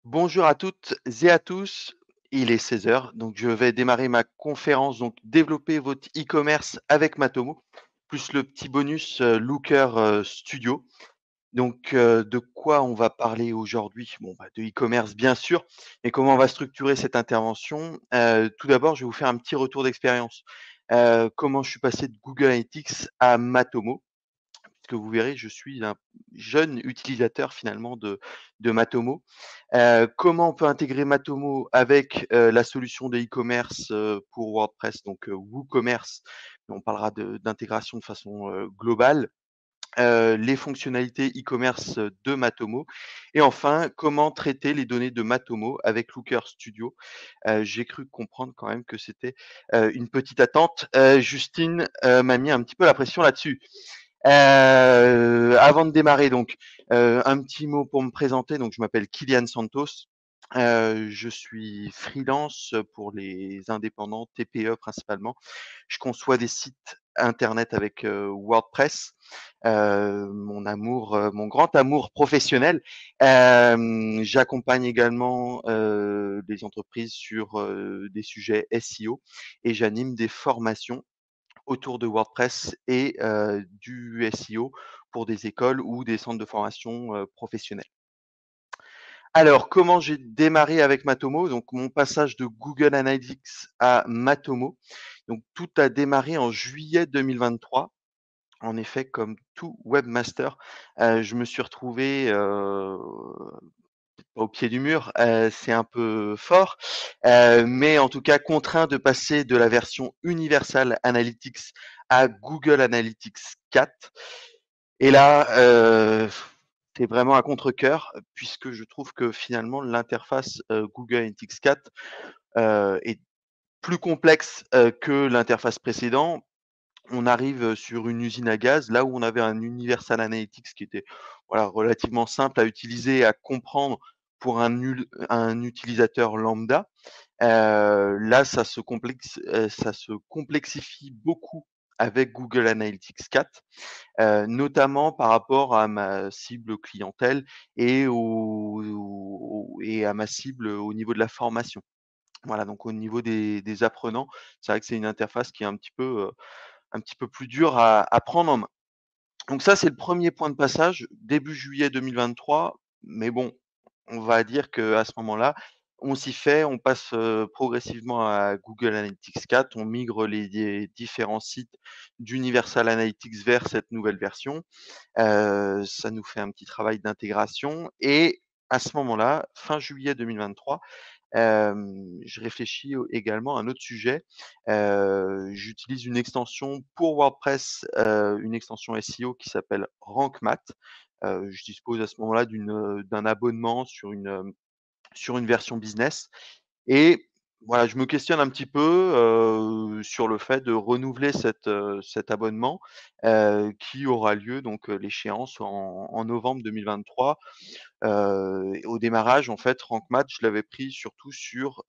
Bonjour à toutes et à tous. Il est 16 heures, donc je vais démarrer ma conférence, donc développer votre e-commerce avec Matomo, plus le petit bonus Looker Studio. Donc, de quoi on va parler aujourd'hui? Bon, bah, de e-commerce bien sûr, mais comment on va structurer cette intervention? Tout d'abord, je vais vous faire un petit retour d'expérience. Comment je suis passé de Google Analytics à Matomo. Que vous verrez, je suis un jeune utilisateur finalement de Matomo. Comment on peut intégrer Matomo avec, la solution de e-commerce, pour WordPress, donc, WooCommerce. On parlera d'intégration de façon, globale. Les fonctionnalités e-commerce, de Matomo et enfin, comment traiter les données de Matomo avec Looker Studio. J'ai cru comprendre quand même que c'était, une petite attente. Justine, m'a mis un petit peu la pression là-dessus. Avant de démarrer donc, un petit mot pour me présenter. Donc je m'appelle Kylian Santos. Je suis freelance pour les indépendants, TPE principalement. Je conçois des sites internet avec, WordPress. Mon grand amour professionnel. J'accompagne également, des entreprises sur, des sujets SEO et j'anime des formations autour de WordPress et du SEO pour des écoles ou des centres de formation, professionnels. Alors, comment j'ai démarré avec Matomo? Donc mon passage de Google Analytics à Matomo. Donc tout a démarré en juillet 2023. En effet, comme tout webmaster, je me suis retrouvé, au pied du mur, c'est un peu fort, mais en tout cas contraint de passer de la version Universal Analytics à Google Analytics 4 et là, c'est vraiment à contre-cœur puisque je trouve que finalement l'interface, Google Analytics 4, est plus complexe, que l'interface précédente. On arrive, sur une usine à gaz, là où on avait un Universal Analytics qui était, voilà, relativement simple à utiliser et à comprendre pour un utilisateur lambda. Là, ça se complexifie beaucoup avec Google Analytics 4, notamment par rapport à ma cible clientèle et à ma cible au niveau de la formation. Voilà, donc au niveau des apprenants, c'est vrai que c'est une interface qui est un petit peu plus dur à prendre en main. Donc ça, c'est le premier point de passage, début juillet 2023, mais bon, on va dire qu'à ce moment-là, on s'y fait, on passe, progressivement à Google Analytics 4, on migre les différents sites d'Universal Analytics vers cette nouvelle version. Ça nous fait un petit travail d'intégration et à ce moment-là, fin juillet 2023, je réfléchis également à un autre sujet. J'utilise une extension pour WordPress, une extension SEO qui s'appelle Rank Math. Je dispose à ce moment-là d'un abonnement sur une version business et voilà, je me questionne un petit peu, sur le fait de renouveler cet abonnement, qui aura lieu donc, l'échéance en novembre 2023. Au démarrage, en fait, Rank Math, je l'avais pris surtout sur,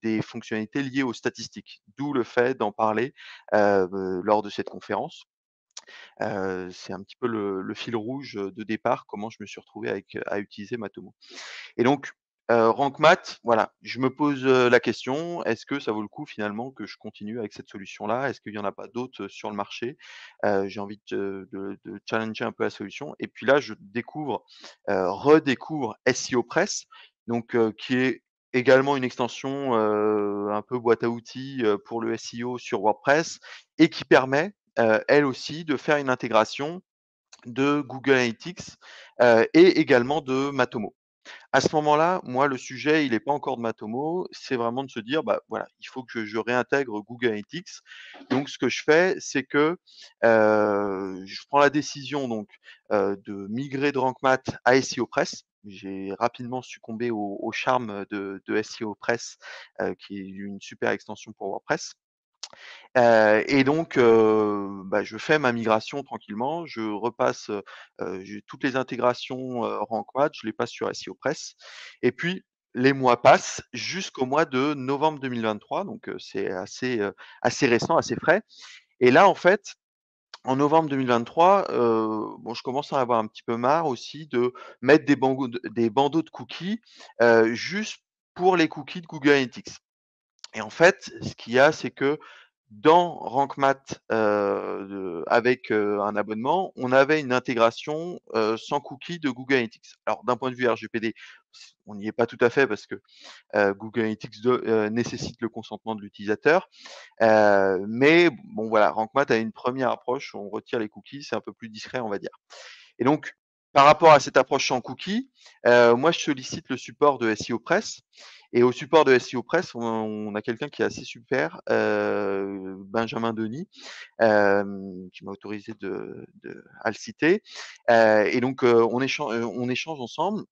des fonctionnalités liées aux statistiques. D'où le fait d'en parler, lors de cette conférence. C'est un petit peu le fil rouge, de départ, comment je me suis retrouvé à utiliser Matomo. Et donc, Rank Math, voilà, je me pose, la question: «Est-ce que ça vaut le coup finalement que je continue avec cette solution-là? Est-ce qu'il y en a pas d'autres, sur le marché?» J'ai envie de challenger un peu la solution et puis là, je découvre, redécouvre SEO Press, donc qui est également une extension, un peu boîte à outils, pour le SEO sur WordPress et qui permet, elle aussi, de faire une intégration de Google Analytics, et également de Matomo. À ce moment-là, moi, le sujet, il est pas encore de Matomo, c'est vraiment de se dire: «Bah, voilà, il faut que je réintègre Google Analytics». Donc ce que je fais, c'est que, je prends la décision donc, de migrer de Rank Math à SEO Press. J'ai rapidement succombé au charme de SEO Press, qui est une super extension pour WordPress. Et donc, bah, je fais ma migration tranquillement. Je repasse, j'ai toutes les intégrations, Rank Math, je les passe sur SEO Press et puis les mois passent jusqu'au mois de novembre 2023, donc c'est assez récent, assez frais et là, en fait, en novembre 2023, bon, je commence à avoir un petit peu marre aussi de mettre des bandeaux de cookies, juste pour les cookies de Google Analytics. Et en fait, ce qu'il y a, c'est que dans Rank Math, avec, un abonnement, on avait une intégration, sans cookies de Google Analytics. Alors d'un point de vue RGPD, on n'y est pas tout à fait parce que, Google Analytics nécessite le consentement de l'utilisateur. Mais bon voilà, Rank Math a une première approche, on retire les cookies, c'est un peu plus discret, on va dire. Et donc, par rapport à cette approche sans cookies, moi je sollicite le support de SEO Press et au support de SEO Press, on a quelqu'un qui est assez super, Benjamin Denis, qui m'a autorisé à le citer. Et donc, on échange ensemble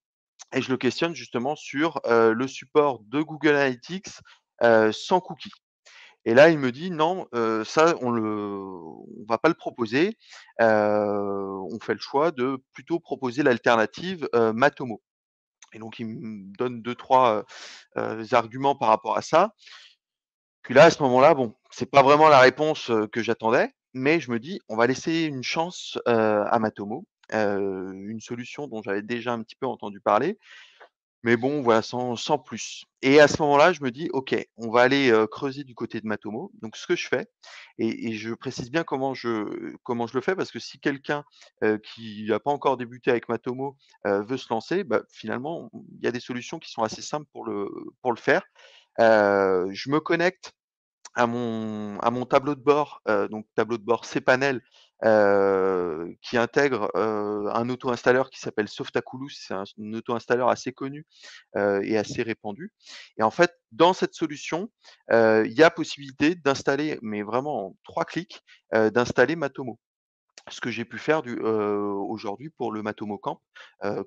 et je le questionne justement sur, le support de Google Analytics, sans cookies. Et là, il me dit: «Non, ça on va pas le proposer, on fait le choix de plutôt proposer l'alternative, Matomo». Et donc il me donne deux-trois arguments par rapport à ça. Puis là, à ce moment-là, bon, c'est pas vraiment la réponse, que j'attendais, mais je me dis: «On va laisser une chance, à Matomo», une solution dont j'avais déjà un petit peu entendu parler. Mais bon, voilà, sans plus. Et à ce moment-là, je me dis: «OK, on va aller, creuser du côté de Matomo». Donc ce que je fais et je précise bien comment je le fais parce que si quelqu'un, qui n'a pas encore débuté avec Matomo, veut se lancer, bah, finalement, il y a des solutions qui sont assez simples pour le faire. Je me connecte à mon tableau de bord, donc tableau de bord cPanel, qui intègre, un auto-installeur qui s'appelle Softaculous. C'est un auto-installeur assez connu, et assez répandu. Et en fait, dans cette solution, il y a possibilité d'installer, mais vraiment en 3 clics, d'installer Matomo. Ce que j'ai pu faire aujourd'hui pour le Matomo Camp,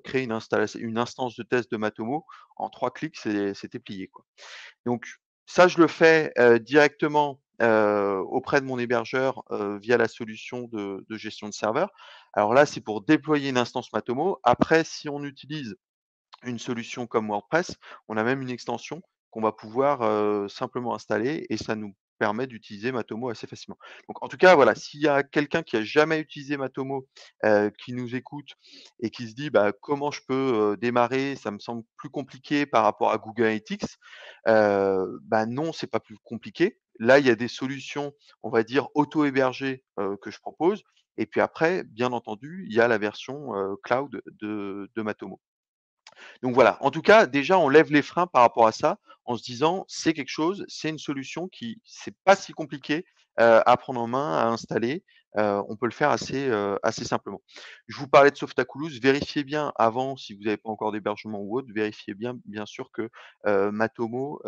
créer une instance de test de Matomo en 3 clics, c'était plié, quoi. Donc ça, je le fais, directement, auprès de mon hébergeur, via la solution de gestion de serveur. Alors là, c'est pour déployer une instance Matomo. Après, si on utilise une solution comme WordPress, on a même une extension qu'on va pouvoir, simplement installer et ça nous permet d'utiliser Matomo assez facilement. Donc en tout cas, voilà, s'il y a quelqu'un qui a jamais utilisé Matomo, qui nous écoute et qui se dit: «Bah, comment je peux, démarrer? Ça me semble plus compliqué par rapport à Google Analytics». Bah, non, c'est pas plus compliqué. Là, il y a des solutions, on va dire auto-hébergées, que je propose et puis après, bien entendu, il y a la version, cloud de Matomo. Donc voilà, en tout cas, déjà, on lève les freins par rapport à ça, en se disant: «C'est quelque chose, c'est une solution qui c'est pas si compliqué, à prendre en main, à installer, on peut le faire assez simplement». Je vous parlais de Softaculous, vérifiez bien avant, si vous n'avez pas encore d'hébergement ou autre, vérifiez bien, bien sûr que, Matomo,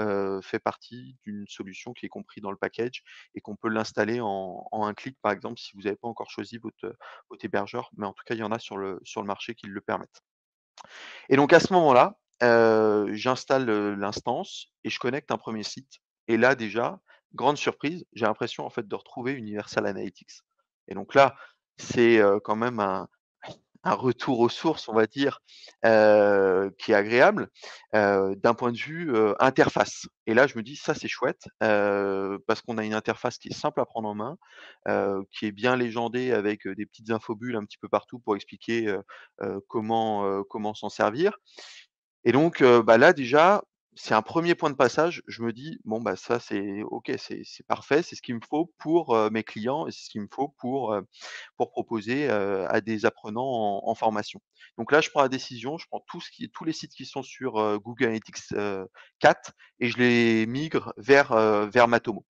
fait partie d'une solution qui est compris dans le package et qu'on peut l'installer en un clic, par exemple, si vous n'avez pas encore choisi votre hébergeur, mais en tout cas, il y en a sur le marché qui le permettent. Et donc à ce moment-là, j'installe, l'instance et je connecte un premier site et là déjà, grande surprise, j'ai l'impression en fait de retrouver Universal Analytics. Et donc là, c'est, quand même un retour aux sources, on va dire, qui est agréable, d'un point de vue, interface. Et là, je me dis: «Ça, c'est chouette», parce qu'on a une interface qui est simple à prendre en main, qui est bien légendée avec, des petites infobules un petit peu partout pour expliquer, comment s'en servir. Et donc, bah, là déjà, c'est un premier point de passage. Je me dis: «Bon, bah, ça c'est OK, c'est parfait, c'est ce qu'il me faut pour, mes clients et c'est ce qu'il me faut pour proposer, à des apprenants en formation». Donc là, je prends la décision, je prends tous les sites qui sont sur, Google Analytics, 4 et je les migre vers Matomo.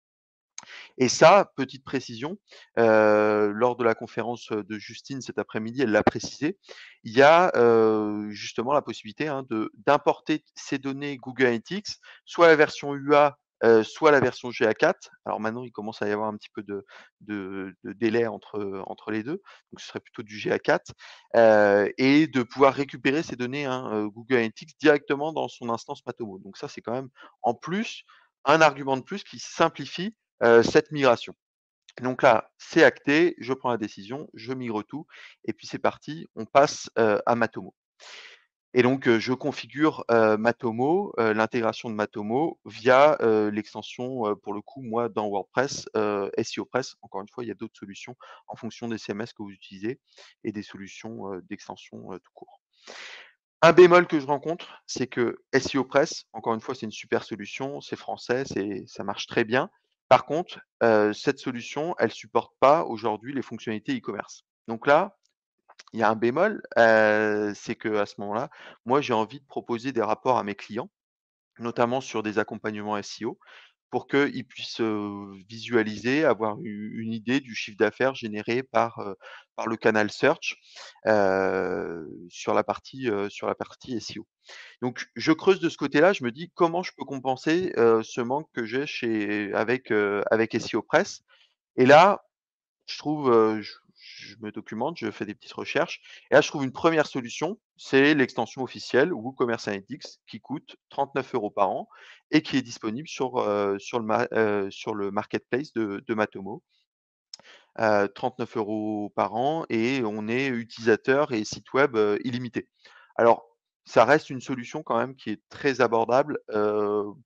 Et ça, petite précision, lors de la conférence, de Justine cet après-midi, elle l'a précisé, il y a, justement la possibilité, hein, d'importer ces données Google Analytics, soit la version UA, soit la version GA4. Alors maintenant, il commence à y avoir un petit peu de délai entre les 2, donc ce serait plutôt du GA4, et de pouvoir récupérer ces données, hein, Google Analytics directement dans son instance Matomo. Donc ça, c'est quand même en plus, un argument de plus qui simplifie cette migration. Donc là, c'est acté, je prends la décision, je migre tout et puis c'est parti, on passe, à Matomo. et donc je configure, Matomo, l'intégration de Matomo via, l'extension, pour le coup, moi, dans WordPress, SEOpress. Encore une fois, il y a d'autres solutions en fonction des CMS que vous utilisez et des solutions, d'extension, tout court. Un bémol que je rencontre, c'est que SEOpress, encore une fois, c'est une super solution, c'est français, ça marche très bien. Par contre, cette solution, elle supporte pas aujourd'hui les fonctionnalités e-commerce. Donc là, il y a un bémol, c'est qu'à ce moment-là, moi, j'ai envie de proposer des rapports à mes clients, notamment sur des accompagnements SEO, pour qu'ils puissent, visualiser, avoir une idée du chiffre d'affaires généré par le canal search, sur la partie SEO. Donc je creuse de ce côté-là, je me dis: «Comment je peux compenser, ce manque que j'ai avec SEOpress?» Et là, je trouve, je me documente, je fais des petites recherches et là, je trouve une première solution, c'est l'extension officielle WooCommerce Analytics qui coûte 39 € par an et qui est disponible sur le marketplace de Matomo. 39 € par an et on est utilisateur et site web, illimité. Alors, ça reste une solution quand même qui est très abordable,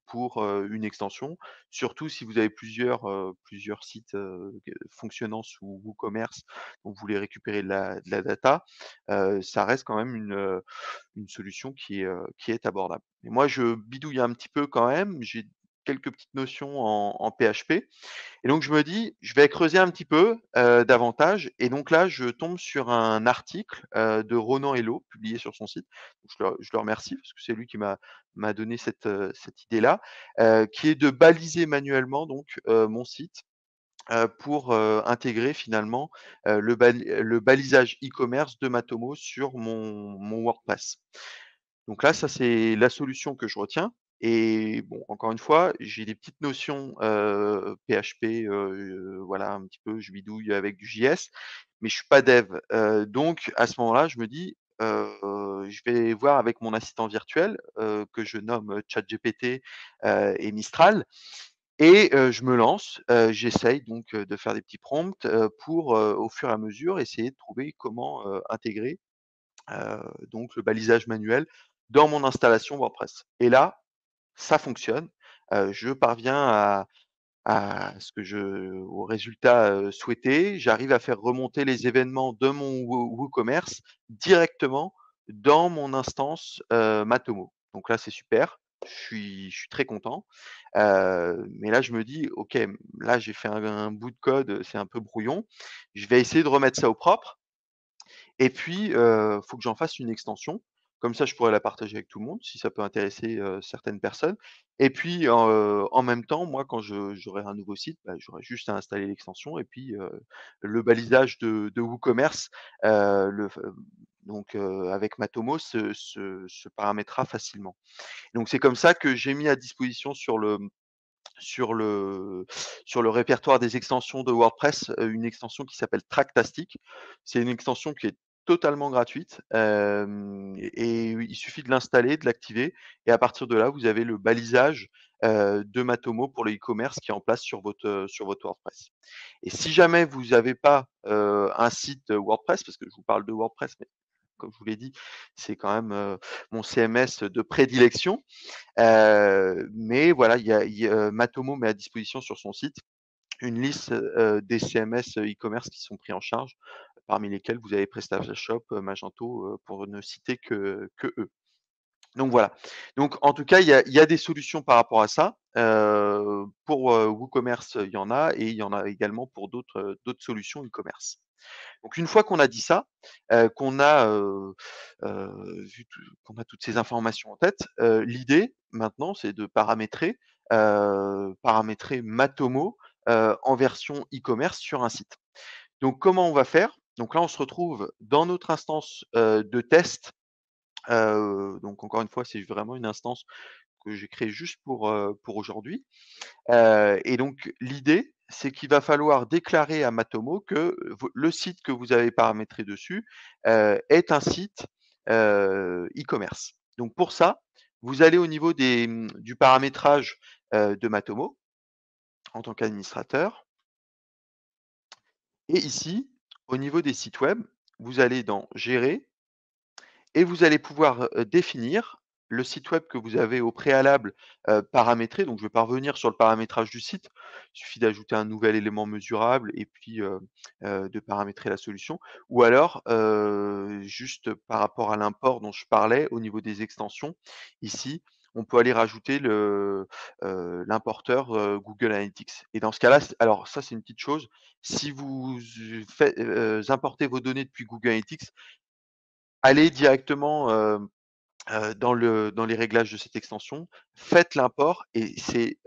pour, une extension, surtout si vous avez plusieurs sites, fonctionnant sous WooCommerce, donc vous voulez récupérer de la data, ça reste quand même une solution qui est abordable. Et moi, je bidouille un petit peu quand même, j'ai quelques petites notions en PHP et donc je me dis: «Je vais creuser un petit peu, davantage» et donc là, je tombe sur un article, de Ronan Hello, publié sur son site. Donc je le remercie parce que c'est lui qui m'a donné cette idée-là, qui est de baliser manuellement donc, mon site, pour, intégrer finalement, le balisage e-commerce de Matomo sur mon WordPress. Donc là, ça, c'est la solution que je retiens et bon, encore une fois, j'ai des petites notions, PHP, voilà, un petit peu, je bidouille avec du JS, mais je suis pas dev. Donc à ce moment-là, je me dis, je vais voir avec mon assistant virtuel, que je nomme, ChatGPT, et Mistral et je me lance, j'essaye donc, de faire des petits prompts, pour, au fur et à mesure, essayer de trouver comment, intégrer donc le balisage manuel dans mon installation WordPress et là, ça fonctionne. Je parviens à ce que je au résultat, souhaité. J'arrive à faire remonter les événements de mon WooCommerce directement dans mon instance, Matomo. Donc là, c'est super. Je suis très content. Mais là, je me dis: «OK, là, j'ai fait un bout de code, c'est un peu brouillon. Je vais essayer de remettre ça au propre et puis, faut que j'en fasse une extension. Comme ça, je pourrais la partager avec tout le monde, si ça peut intéresser, certaines personnes. Et puis, en même temps, moi, quand j'aurai un nouveau site, bah, j'aurai juste à installer l'extension et puis, le balisage de WooCommerce, le f donc, avec Matomo se paramétrera facilement. Donc c'est comme ça que j'ai mis à disposition sur le sur le répertoire des extensions de WordPress, une extension qui s'appelle Tracktastic. C'est une extension qui est totalement gratuite, et il suffit de l'installer, de l'activer et à partir de là, vous avez le balisage, de Matomo pour le e-commerce qui est en place sur votre WordPress. Et si jamais vous n'avez pas, un site WordPress, parce que je vous parle de WordPress, mais comme je vous l'ai dit, c'est quand même, mon CMS de prédilection. Mais voilà, Matomo met à disposition sur son site une liste, des CMS, e-commerce qui sont pris en charge, parmi lesquels vous avez PrestaShop, Magento, pour ne citer que eux. Donc voilà. Donc en tout cas, il y a des solutions par rapport à ça. Pour, WooCommerce, il y en a et il y en a également pour d'autres solutions e-commerce. Donc une fois qu'on a dit ça, qu'on a, qu'on a toutes ces informations en tête, l'idée maintenant, c'est de paramétrer Matomo, en version e-commerce sur un site. Donc comment on va faire? Donc là, on se retrouve dans notre instance, de test, donc encore une fois, c'est vraiment une instance que j'ai créée juste pour aujourd'hui. Et donc l'idée, c'est qu'il va falloir déclarer à Matomo que le site que vous avez paramétré dessus, est un site, e-commerce. Donc pour ça, vous allez au niveau du paramétrage, de Matomo en tant qu'administrateur et ici, au niveau des sites web, vous allez dans gérer et vous allez pouvoir, définir le site web que vous avez au préalable, paramétré. Donc je vais pas revenir sur le paramétrage du site. Il suffit d'ajouter un nouvel élément mesurable et puis, de paramétrer la solution. Ou alors, juste par rapport à l'import dont je parlais au niveau des extensions, ici, on peut aller rajouter l'importeur, Google Analytics et dans ce cas-là, alors ça, c'est une petite chose, si vous importez vos données depuis Google Analytics, allez directement, dans les réglages de cette extension, faites l'import et c'est,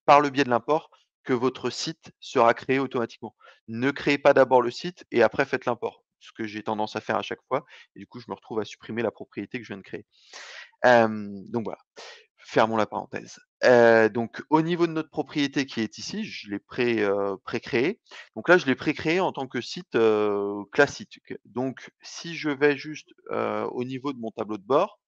par le biais de l'import que votre site sera créé automatiquement. Ne créez pas d'abord le site et après faites l'import, ce que j'ai tendance à faire à chaque fois et du coup, je me retrouve à supprimer la propriété que je viens de créer. Donc voilà, fermons la parenthèse. Donc au niveau de notre propriété qui est ici, je l'ai pré-créée. Donc là, je l'ai pré-créée en tant que site, classique. Donc si je vais juste, au niveau de mon tableau de bord,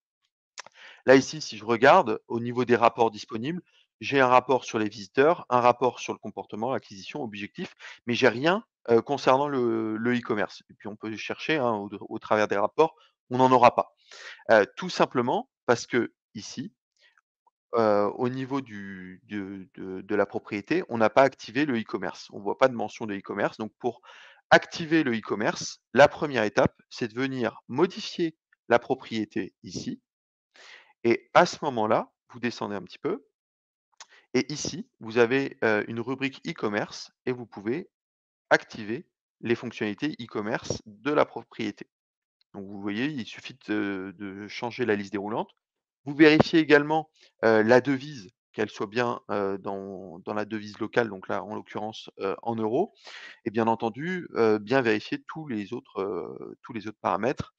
là, ici, si je regarde au niveau des rapports disponibles, j'ai un rapport sur les visiteurs, un rapport sur le comportement, l'acquisition, objectif, mais j'ai rien, concernant le e-commerce et puis on peut chercher, hein, au travers des rapports, on n'en aura pas. Tout simplement parce qu'ici, au niveau de la propriété, on n'a pas activé le e-commerce. On ne voit pas de mention de e-commerce, donc pour activer le e-commerce, la première étape, c'est de venir modifier la propriété ici et à ce moment-là, vous descendez un petit peu et ici, vous avez, une rubrique e-commerce et vous pouvez activer les fonctionnalités e-commerce de la propriété. Donc vous voyez, il suffit de changer la liste déroulante. Vous vérifiez également, la devise, qu'elle soit bien, dans la devise locale, donc là, en l'occurrence, en euros et bien entendu, bien vérifier tous les autres paramètres,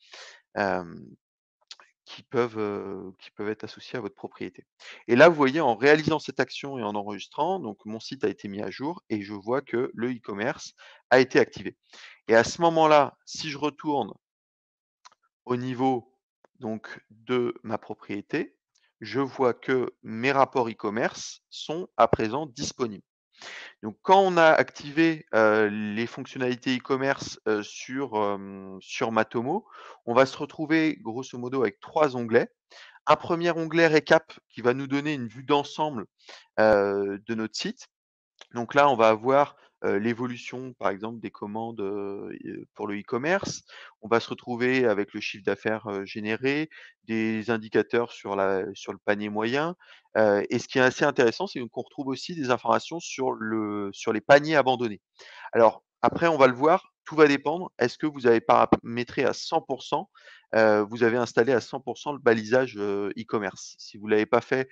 hem qui peuvent être associés à votre propriété. Et là, vous voyez, en réalisant cette action et en enregistrant, donc mon site a été mis à jour et je vois que le e-commerce a été activé. Et à ce moment-là, si je retourne au niveau donc de ma propriété, je vois que mes rapports e-commerce sont à présent disponibles. Donc quand on a activé, les fonctionnalités e-commerce, sur Matomo, on va se retrouver grosso modo avec 3 onglets. Un premier onglet récap qui va nous donner une vue d'ensemble, de notre site. Donc là, on va avoir, l'évolution, par exemple, des commandes, pour le e-commerce. On va se retrouver avec le chiffre d'affaires, généré, des indicateurs sur le panier moyen, et ce qui est assez intéressant, c'est qu'on retrouve aussi des informations sur les paniers abandonnés. Alors après, on va le voir, tout va dépendre. Est-ce que vous avez paramétré à 100 vous avez installé à 100 le balisage, e-commerce? Si vous l'avez pas fait,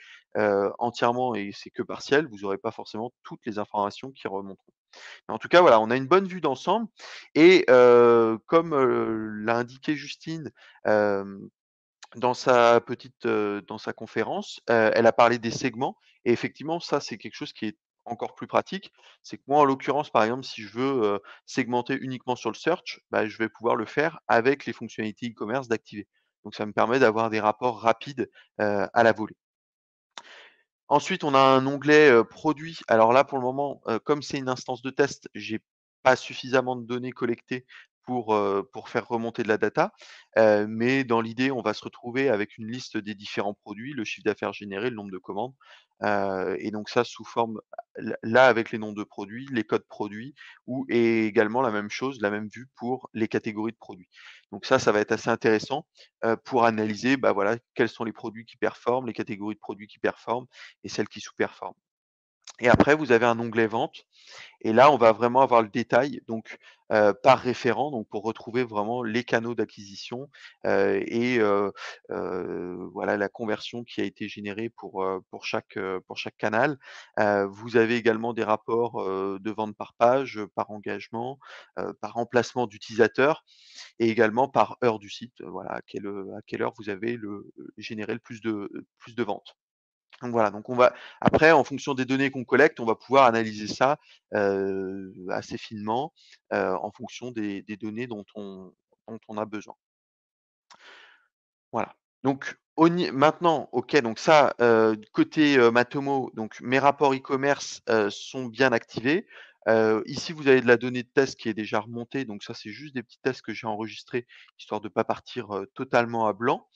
entièrement et c'est que partiel, vous aurez pas forcément toutes les informations qui remonteront. Mais en tout cas, voilà, on a une bonne vue d'ensemble et comme, l'a indiqué Justine, hem dans sa conférence, elle a parlé des segments et effectivement, ça, c'est quelque chose qui est encore plus pratique. C'est que moi, en l'occurrence, par exemple, si je veux, segmenter uniquement sur le search, bah, je vais pouvoir le faire avec les fonctionnalités e-commerce d'activer. Donc ça me permet d'avoir des rapports rapides, à la volée. Ensuite, on a un onglet, produits. Alors là, pour le moment, comme c'est une instance de test, j'ai pas suffisamment de données collectées pour faire remonter de la data. Mais dans l'idée, on va se retrouver avec une liste des différents produits, le chiffre d'affaires généré, le nombre de commandes, et donc ça sous forme là avec les noms de produits, les codes produits ou et également la même chose, la même vue pour les catégories de produits. Donc ça va être assez intéressant, pour analyser, bah, voilà, quels sont les produits qui performent, les catégories de produits qui performent et celles qui sous-performent. Et après, vous avez un onglet vente et là, on va vraiment avoir le détail, donc par référent, donc pour retrouver vraiment les canaux d'acquisition, et voilà la conversion qui a été générée pour chaque canal. Vous avez également des rapports, de vente par page, par engagement, par emplacement d'utilisateur et également par heure du site, voilà à quelle heure vous avez généré le plus de ventes. Donc voilà, donc on va après en fonction des données qu'on collecte, on va pouvoir analyser ça, assez finement, en fonction des données dont on a besoin. Voilà. Donc maintenant, OK, donc ça, côté, Matomo, donc mes rapports e-commerce, sont bien activés. Ici, vous avez de la donnée de test qui est déjà remontée, donc ça, c'est juste des petits tests que j'ai enregistrés, histoire de ne pas partir, totalement à blanc.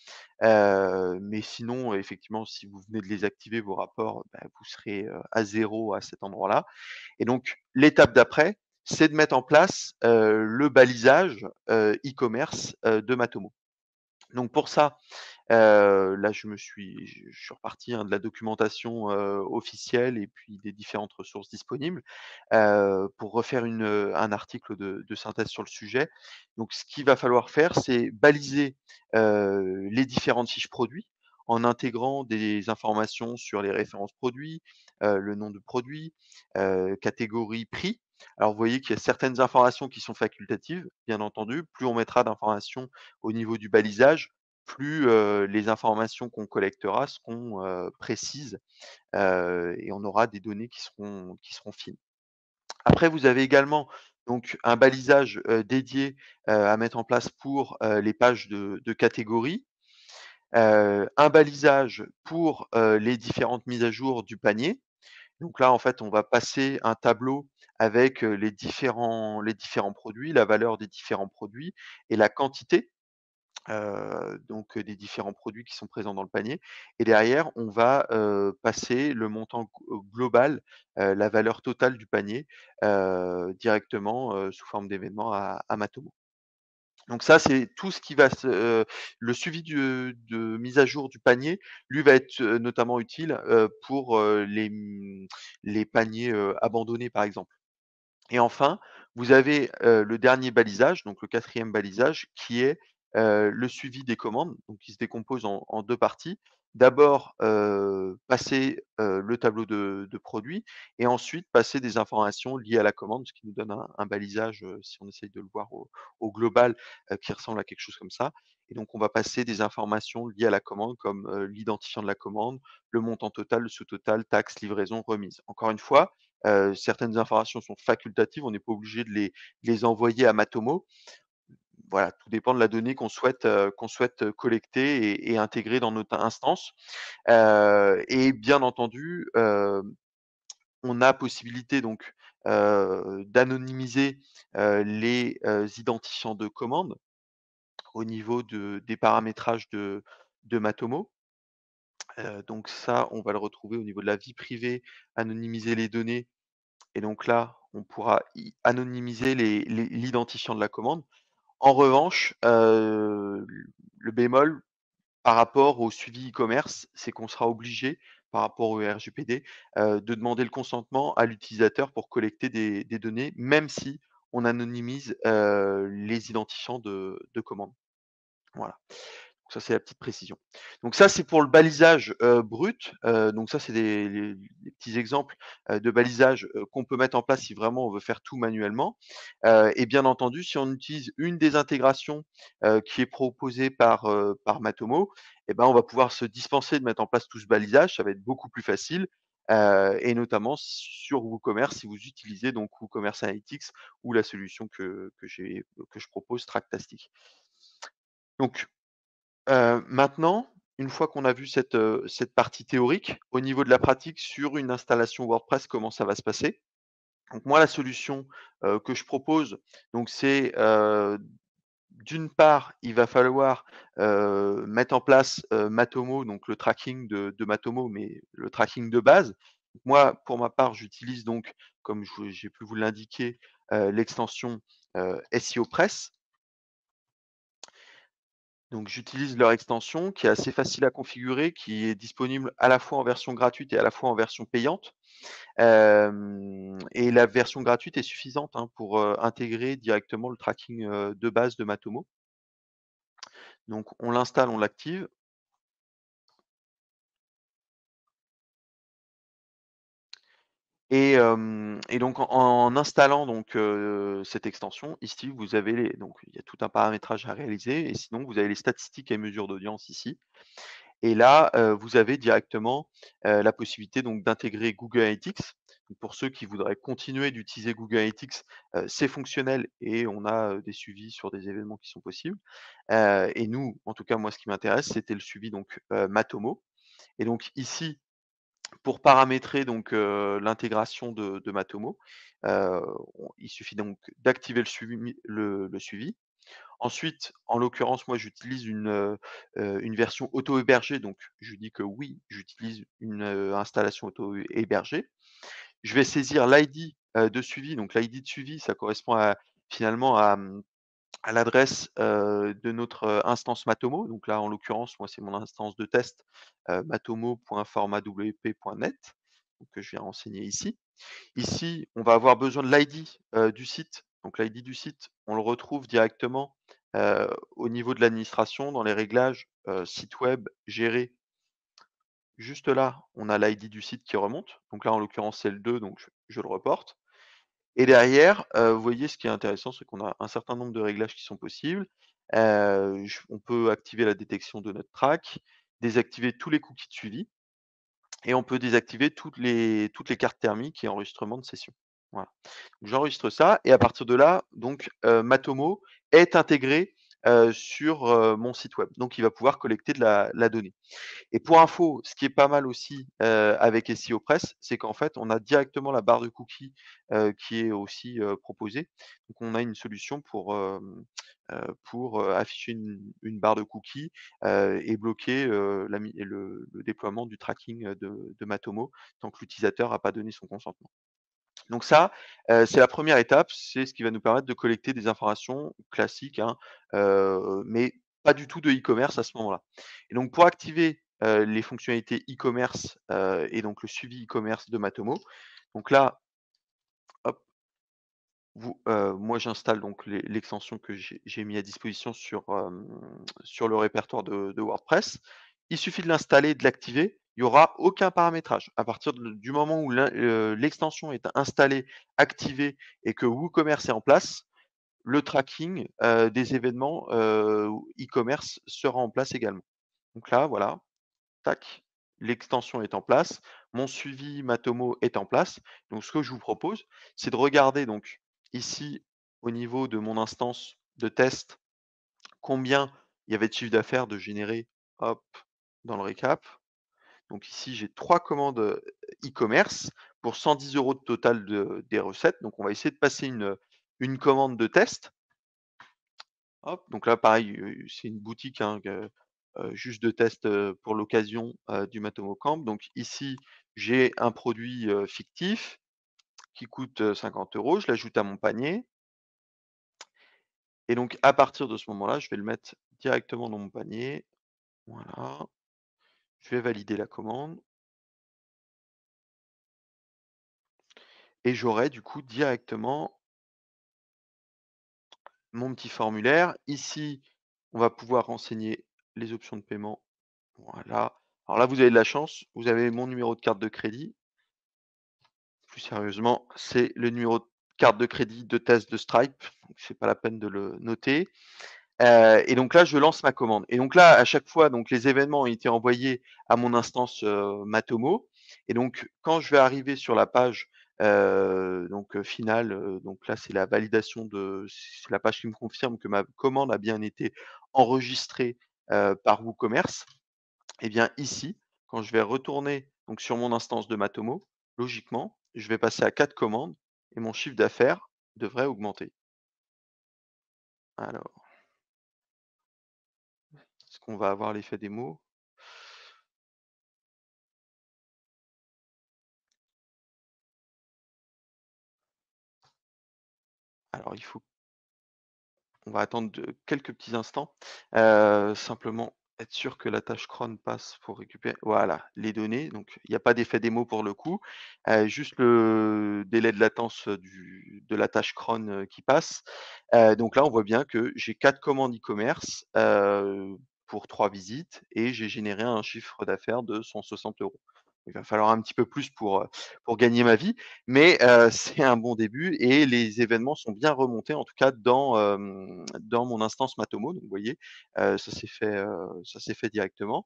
Mais sinon, effectivement, si vous venez de les activer, vos rapports, bah, vous serez, à 0 à cet endroit-là. Et donc l'étape d'après, c'est de mettre en place, le balisage, e-commerce, de Matomo. Donc pour ça, là, je suis reparti, hein, de la documentation, officielle et puis des différentes ressources disponibles, pour refaire un article de synthèse sur le sujet. Donc ce qu'il va falloir faire, c'est baliser, les différentes fiches produits en intégrant des informations sur les références produits, le nom de produit, catégorie, prix. Alors vous voyez qu'il y a certaines informations qui sont facultatives, bien entendu. Plus on mettra d'informations au niveau du balisage, plus, les informations qu'on collectera seront, précises, et on aura des données qui seront fines. Après, vous avez également donc un balisage, dédié, à mettre en place pour, les pages de catégories, un balisage pour, les différentes mises à jour du panier. Donc là, en fait, on va passer un tableau avec, les différents produits, la valeur des différents produits et la quantité, donc des différents produits qui sont présents dans le panier. Et derrière, on va, passer le montant global, la valeur totale du panier, directement, sous forme d'événement à Matomo. Donc ça, c'est tout ce qui va le suivi de mise à jour du panier, lui, va être, notamment utile, pour, les paniers, abandonnés, par exemple. Et enfin, vous avez, le dernier balisage, donc le quatrième balisage qui est, le suivi des commandes, donc qui se décompose en 2 parties. D'abord, passer, le tableau de produits et ensuite passer des informations liées à la commande, ce qui nous donne un balisage, si on essaye de le voir au global, qui ressemble à quelque chose comme ça. Et donc on va passer des informations liées à la commande comme, l'identifiant de la commande, le montant total, le sous-total, taxes, livraison, remise. Encore une fois, certaines informations sont facultatives, on n'est pas obligé de les envoyer à Matomo. Voilà, tout dépend de la donnée qu'on souhaite collecter et intégrer dans notre instance. Et bien entendu, on a possibilité donc, d'anonymiser, les, identifiants de commande au niveau des paramétrages de Matomo. Donc ça, on va le retrouver au niveau de la vie privée, anonymiser les données. Et donc là, on pourra anonymiser l'identifiant de la commande. En revanche, le bémol par rapport au suivi e-commerce, c'est qu'on sera obligé, par rapport au RGPD, de demander le consentement à l'utilisateur pour collecter des données, même si on anonymise, les identifiants de commande. Voilà. Ça, c'est la petite précision. Donc ça, c'est pour le balisage, brut, donc ça, c'est les petits exemples, de balisage, qu'on peut mettre en place si vraiment on veut faire tout manuellement. Et bien entendu, si on utilise une des intégrations, qui est proposée par Matomo, et ben, on va pouvoir se dispenser de mettre en place tout ce balisage, ça va être beaucoup plus facile, et notamment sur WooCommerce si vous utilisez donc WooCommerce Analytics ou la solution que je propose, Tracktastic. Donc maintenant, une fois qu'on a vu cette partie théorique, au niveau de la pratique sur une installation WordPress, comment ça va se passer? Donc moi, la solution, que je propose, donc c'est, d'une part, il va falloir, mettre en place, Matomo, donc le tracking de Matomo, mais le tracking de base. Moi, pour ma part, j'utilise donc, comme j'ai pu vous l'indiquer, l'extension, SEO Press. Donc j'utilise leur extension qui est assez facile à configurer, qui est disponible à la fois en version gratuite et à la fois en version payante. Et la version gratuite est suffisante, hein, pour, intégrer directement le tracking, de base de Matomo. Donc on l'installe, on l'active et donc en installant donc, cette extension, ici vous avez donc il y a tout un paramétrage à réaliser et sinon vous avez les statistiques et mesures d'audience ici. Et là, vous avez directement, la possibilité donc d'intégrer Google Analytics. Donc pour ceux qui voudraient continuer d'utiliser Google Analytics, c'est fonctionnel et on a, des suivis sur des événements qui sont possibles. Et nous, en tout cas moi ce qui m'intéresse, c'était le suivi donc, Matomo. Et donc ici, Pour paramétrer donc l'intégration de Matomo, il suffit donc d'activer le suivi. Ensuite, en l'occurrence, moi, j'utilise une version auto-hébergée, donc je dis que oui, j'utilise une, installation auto-hébergée. Je vais saisir l'ID, de suivi, donc l'ID de suivi, ça correspond à finalement à l'adresse, de notre, instance Matomo. Donc là, en l'occurrence, moi, c'est mon instance de test, matomo.formawp.net, donc que je viens renseigner ici. Ici, on va avoir besoin de l'ID, du site. Donc l'ID du site, on le retrouve directement, au niveau de l'administration dans les réglages, site web gérer. Juste là, on a l'ID du site qui remonte. Donc là, en l'occurrence, c'est le 2, donc je le reporte. Et derrière, vous voyez, ce qui est intéressant, c'est qu'on a un certain nombre de réglages qui sont possibles. On peut activer la détection de notre track, désactiver tous les cookies de suivi et on peut désactiver toutes les cartes thermiques et enregistrements de session. Voilà. J'enregistre ça et à partir de là, donc, Matomo est intégré, sur, mon site web. Donc il va pouvoir collecter de la donnée. Et pour info, ce qui est pas mal aussi, avec SEO Press, c'est qu'en fait, on a directement la barre de cookies, qui est aussi, proposée. Donc on a une solution pour afficher une barre de cookies, et bloquer, la mi le déploiement du tracking, de Matomo, tant que l'utilisateur a pas donné son consentement. Donc ça, c'est la première étape, c'est ce qui va nous permettre de collecter des informations classiques, hein, mais pas du tout de e-commerce à ce moment-là. Et donc pour activer, les fonctionnalités e-commerce, et donc le suivi e-commerce de Matomo, donc là, hop, moi j'installe donc l'extension que j'ai mis à disposition sur le répertoire de WordPress. Il suffit de l'installer, de l'activer, il y aura aucun paramétrage. À partir du moment où l'extension est installée, activée et que WooCommerce est en place, le tracking, des événements, e-commerce sera en place également. Donc là, voilà, tac, l'extension est en place, mon suivi Matomo est en place. Donc ce que je vous propose, c'est de regarder donc ici au niveau de mon instance de test, combien il y avait de chiffre d'affaires de générer, hop, dans le récap. Donc ici, j'ai 3 commandes, e-commerce pour 110 € de total des recettes. Donc on va essayer de passer une commande de test. Hop, donc là pareil, c'est une boutique, hein, juste de test, pour l'occasion, du Matomo Camp. Donc ici, j'ai un produit, fictif qui coûte, 50 €, je l'ajoute à mon panier et donc à partir de ce moment-là, je vais le mettre directement dans mon panier. Voilà, je vais valider la commande et j'aurai du coup directement mon petit formulaire. Ici, on va pouvoir renseigner les options de paiement. Voilà. Alors là, vous avez de la chance, vous avez mon numéro de carte de crédit. Plus sérieusement, c'est le numéro de carte de crédit de test de Stripe, donc c'est pas la peine de le noter. Et donc là, je lance ma commande et donc là, à chaque fois, donc les événements ont été envoyés à mon instance, Matomo et donc quand je vais arriver sur la page, finale, donc là, c'est la page qui me confirme que ma commande a bien été enregistrée, par WooCommerce. Et bien ici, quand je vais retourner donc sur mon instance de Matomo, logiquement, je vais passer à 4 commandes et mon chiffre d'affaires devrait augmenter. Alors, est-ce qu'on va avoir l'effet démo? Alors on va attendre quelques petits instants, simplement être sûr que la tâche cron passe pour récupérer voilà, les données, donc il n'y a pas d'effet démo pour le coup, juste le délai de latence, de la tâche cron, qui passe. Donc là, on voit bien que j'ai 4 commandes e-commerce, pour 3 visites et j'ai généré un chiffre d'affaires de 160 €. Il va falloir un petit peu plus pour gagner ma vie, mais c'est un bon début et les événements sont bien remontés en tout cas dans mon instance Matomo. Donc vous voyez, ça s'est fait directement.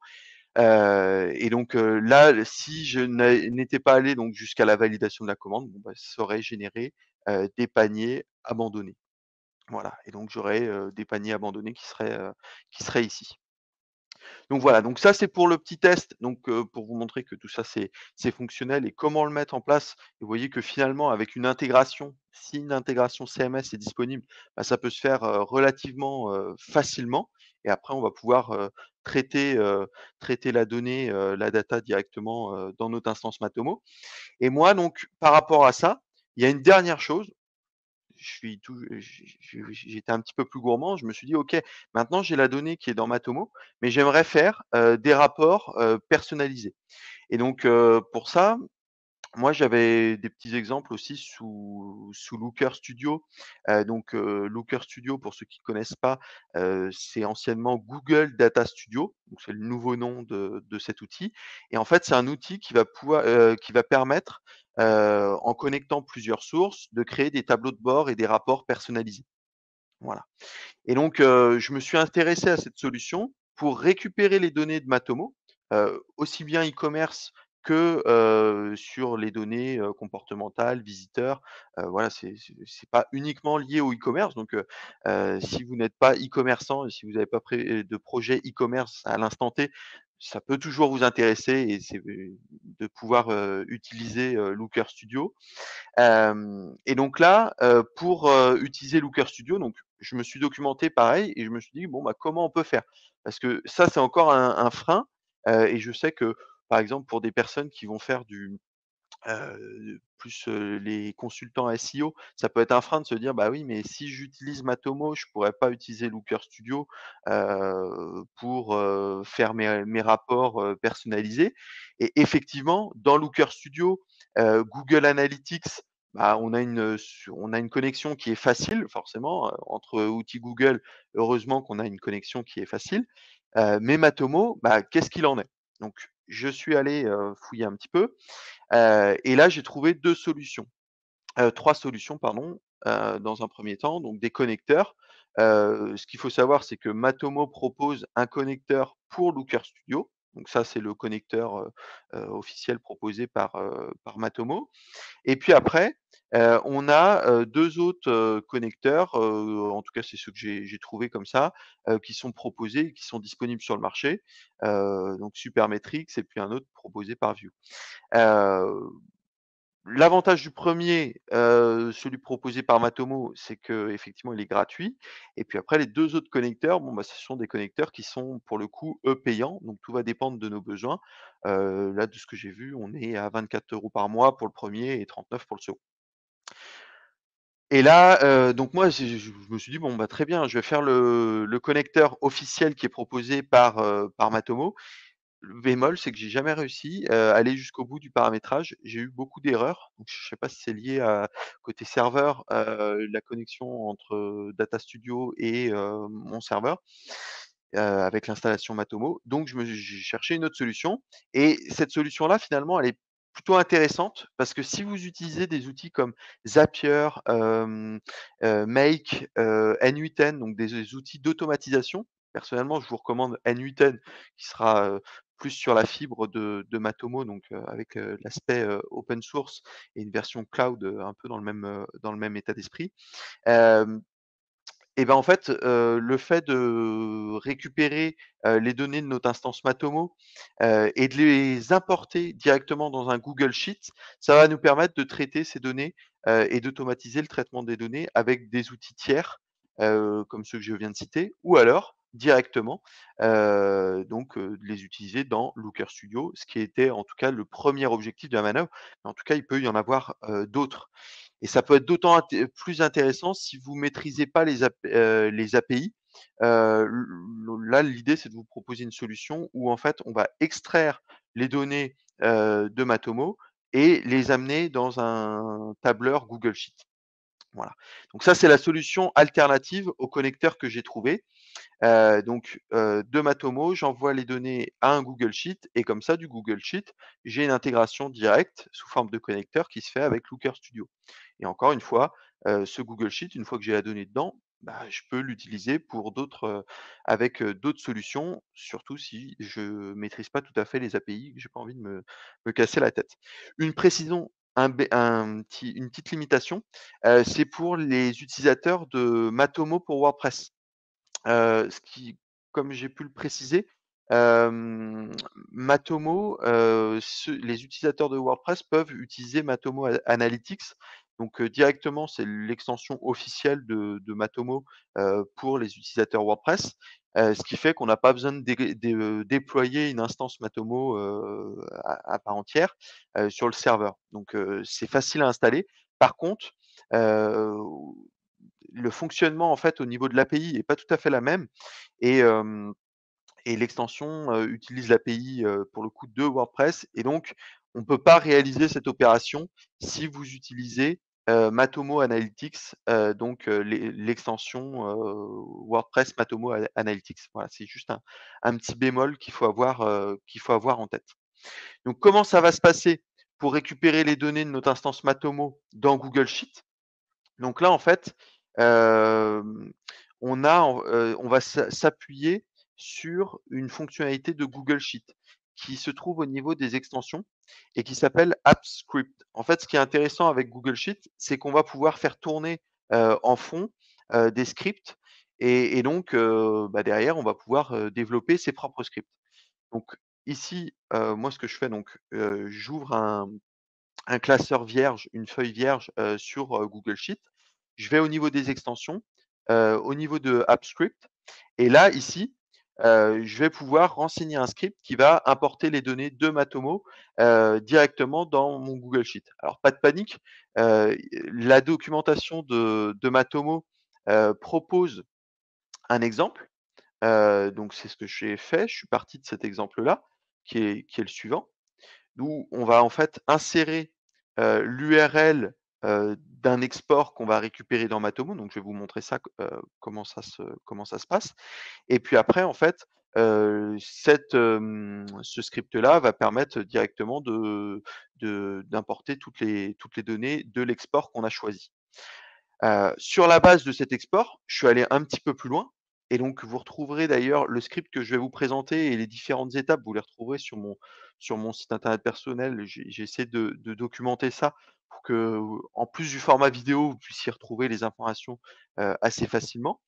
Et donc là, si je n'étais pas allé donc jusqu'à la validation de la commande, bon bah, ça aurait généré, des paniers abandonnés. Voilà et donc j'aurais, des paniers abandonnés qui seraient ici. Donc voilà, donc ça c'est pour le petit test, donc pour vous montrer que tout ça c'est fonctionnel et comment le mettre en place. Et vous voyez que finalement avec une intégration, si une intégration CMS est disponible, bah, ça peut se faire, relativement, facilement et après on va pouvoir, traiter la donnée, la data directement, dans notre instance Matomo. Et moi donc par rapport à ça, il y a une dernière chose, je suis tou j'étais un petit peu plus gourmand. Je me suis dit: «OK, maintenant j'ai la donnée qui est dans Matomo, mais j'aimerais faire, des rapports, personnalisés» et donc pour ça, moi j'avais des petits exemples aussi sous Looker Studio. Looker Studio pour ceux qui ne connaissent pas, c'est anciennement Google Data Studio, donc c'est le nouveau nom de cet outil et en fait, c'est un outil qui va permettre, en connectant plusieurs sources, de créer des tableaux de bord et des rapports personnalisés. Voilà. Et donc, je me suis intéressé à cette solution pour récupérer les données de Matomo, aussi bien e-commerce que, sur les données, comportementales, visiteurs. Voilà, c'est pas uniquement lié au e-commerce donc, si vous n'êtes pas e-commerçant et si vous n'avez pas de projet e-commerce à l'instant T, ça peut toujours vous intéresser et c'est, de pouvoir, utiliser, Looker Studio. Et donc là, pour, utiliser Looker Studio, donc je me suis documenté pareil et je me suis dit: «Bon, bah, comment on peut faire?» Parce que ça, c'est encore un frein, et je sais que, par exemple, pour des personnes qui vont faire plus, les consultants SEO, ça peut être un frein de se dire: «Bah, oui, mais si j'utilise Matomo, je pourrais pas utiliser Looker Studio, pour, faire mes rapports, personnalisés» et effectivement, dans Looker Studio, Google Analytics, bah, on a une connexion qui est facile forcément, entre outils Google, heureusement qu'on a une connexion qui est facile, mais Matomo, bah, qu'est-ce qu'il en est? Donc je suis allé, fouiller un petit peu. Et là, j'ai trouvé 2 solutions, 3 solutions pardon, dans un premier temps, donc des connecteurs. Ce qu'il faut savoir, c'est que Matomo propose un connecteur pour Looker Studio, donc ça, c'est le connecteur, officiel proposé par Matomo et puis après, on a, 2 autres, connecteurs, en tout cas, c'est ceux que j'ai trouvés comme ça, qui sont proposés et qui sont disponibles sur le marché, donc Supermetrics et puis un autre proposé par View. Heu L'avantage du premier, celui proposé par Matomo, c'est qu'effectivement il est gratuit et puis après les 2 autres connecteurs, bon, bah, ce sont des connecteurs qui sont pour le coup, eux, payants, donc tout va dépendre de nos besoins. Là, de ce que j'ai vu, on est à 24 € par mois pour le premier et 39 pour le second. Et là, donc moi je me suis dit: «Bon, bah, très bien, je vais faire le connecteur officiel qui est proposé par Matomo». Le bémol, c'est que j'ai jamais réussi, à aller jusqu'au bout du paramétrage. J'ai eu beaucoup d'erreurs, donc je sais pas si c'est lié à côté serveur, la connexion entre, Data Studio et mon serveur, avec l'installation Matomo. Donc j'ai cherché une autre solution et cette solution-là, finalement, elle est plutôt intéressante parce que si vous utilisez des outils comme Zapier, Make, N8N, donc des outils d'automatisation, personnellement, je vous recommande N8N qui sera, plus sur la fibre de Matomo, donc avec, l'aspect, open source et une version cloud, un peu dans le même état d'esprit. Hem Et ben, en fait, le fait de récupérer, les données de notre instance Matomo, et de les importer directement dans un Google Sheet, ça va nous permettre de traiter ces données, et d'automatiser le traitement des données avec des outils tiers, comme ceux que je viens de citer ou alors directement, de les utiliser dans Looker Studio, ce qui était en tout cas le premier objectif de la manœuvre. Mais en tout cas, il peut y en avoir, d'autres. Et ça peut être d'autant plus intéressant si vous maîtrisez pas les API. Là, l'idée, c'est de vous proposer une solution où en fait, on va extraire les données, de Matomo et les amener dans un tableur Google Sheet. Voilà. Donc ça, c'est la solution alternative au connecteur que j'ai trouvé. De Matomo, j'envoie les données à un Google Sheet et comme ça, du Google Sheet, j'ai une intégration directe sous forme de connecteur qui se fait avec Looker Studio. Et encore une fois, ce Google Sheet, une fois que j'ai la donnée dedans, bah, je peux l'utiliser pour avec, d'autres solutions, surtout si je maîtrise pas tout à fait les API, que j'ai pas envie de me casser la tête. Une précision, une petite limitation, c'est pour les utilisateurs de Matomo pour WordPress. Ce qui Comme j'ai pu le préciser, Hem, Matomo, les utilisateurs de WordPress peuvent utiliser Matomo Analytics. Donc, directement, c'est l'extension officielle de Matomo, pour les utilisateurs WordPress. Ce qui fait qu'on n'a pas besoin de déployer une instance Matomo, à part entière, sur le serveur. Donc, c'est facile à installer. Par contre, heu, le fonctionnement, en fait, au niveau de l'API est pas tout à fait la même et hem et l'extension, utilise l'API, pour le coup de WordPress et donc on ne peut pas réaliser cette opération si vous utilisez, Matomo Analytics, donc l'extension, WordPress Matomo Analytics. Voilà, c'est juste un petit bémol qu'il faut avoir en tête. Donc comment ça va se passer pour récupérer les données de notre instance Matomo dans Google Sheets? Donc là, en fait, hem, on va s'appuyer sur une fonctionnalité de Google Sheets qui se trouve au niveau des extensions et qui s'appelle AppScript. En fait, ce qui est intéressant avec Google Sheets, c'est qu'on va pouvoir faire tourner, en fond, des scripts et donc derrière, on va pouvoir, développer ses propres scripts. Donc ici, moi, ce que je fais donc, j'ouvre un classeur vierge, une feuille vierge, sur, Google Sheets. Je vais au niveau des extensions, au niveau de AppScript et là, ici, je vais pouvoir renseigner un script qui va importer les données de Matomo, directement dans mon Google Sheet. Alors pas de panique, la documentation de Matomo, propose un exemple, donc c'est ce que j'ai fait. Je suis parti de cet exemple-là, qui est le suivant où on va en fait insérer, l'URL, d'un export qu'on va récupérer dans Matomo. Donc je vais vous montrer ça, comment ça se passe et puis après en fait, ce script-là va permettre directement d'importer toutes les données de l'export qu'on a choisi. Sur la base de cet export, je suis allé un petit peu plus loin et donc vous retrouverez d'ailleurs le script que je vais vous présenter et les différentes étapes, vous les retrouverez sur mon site internet personnel. J'ai essayé de documenter ça pour que, en plus du format vidéo, vous puissiez retrouver les informations, assez facilement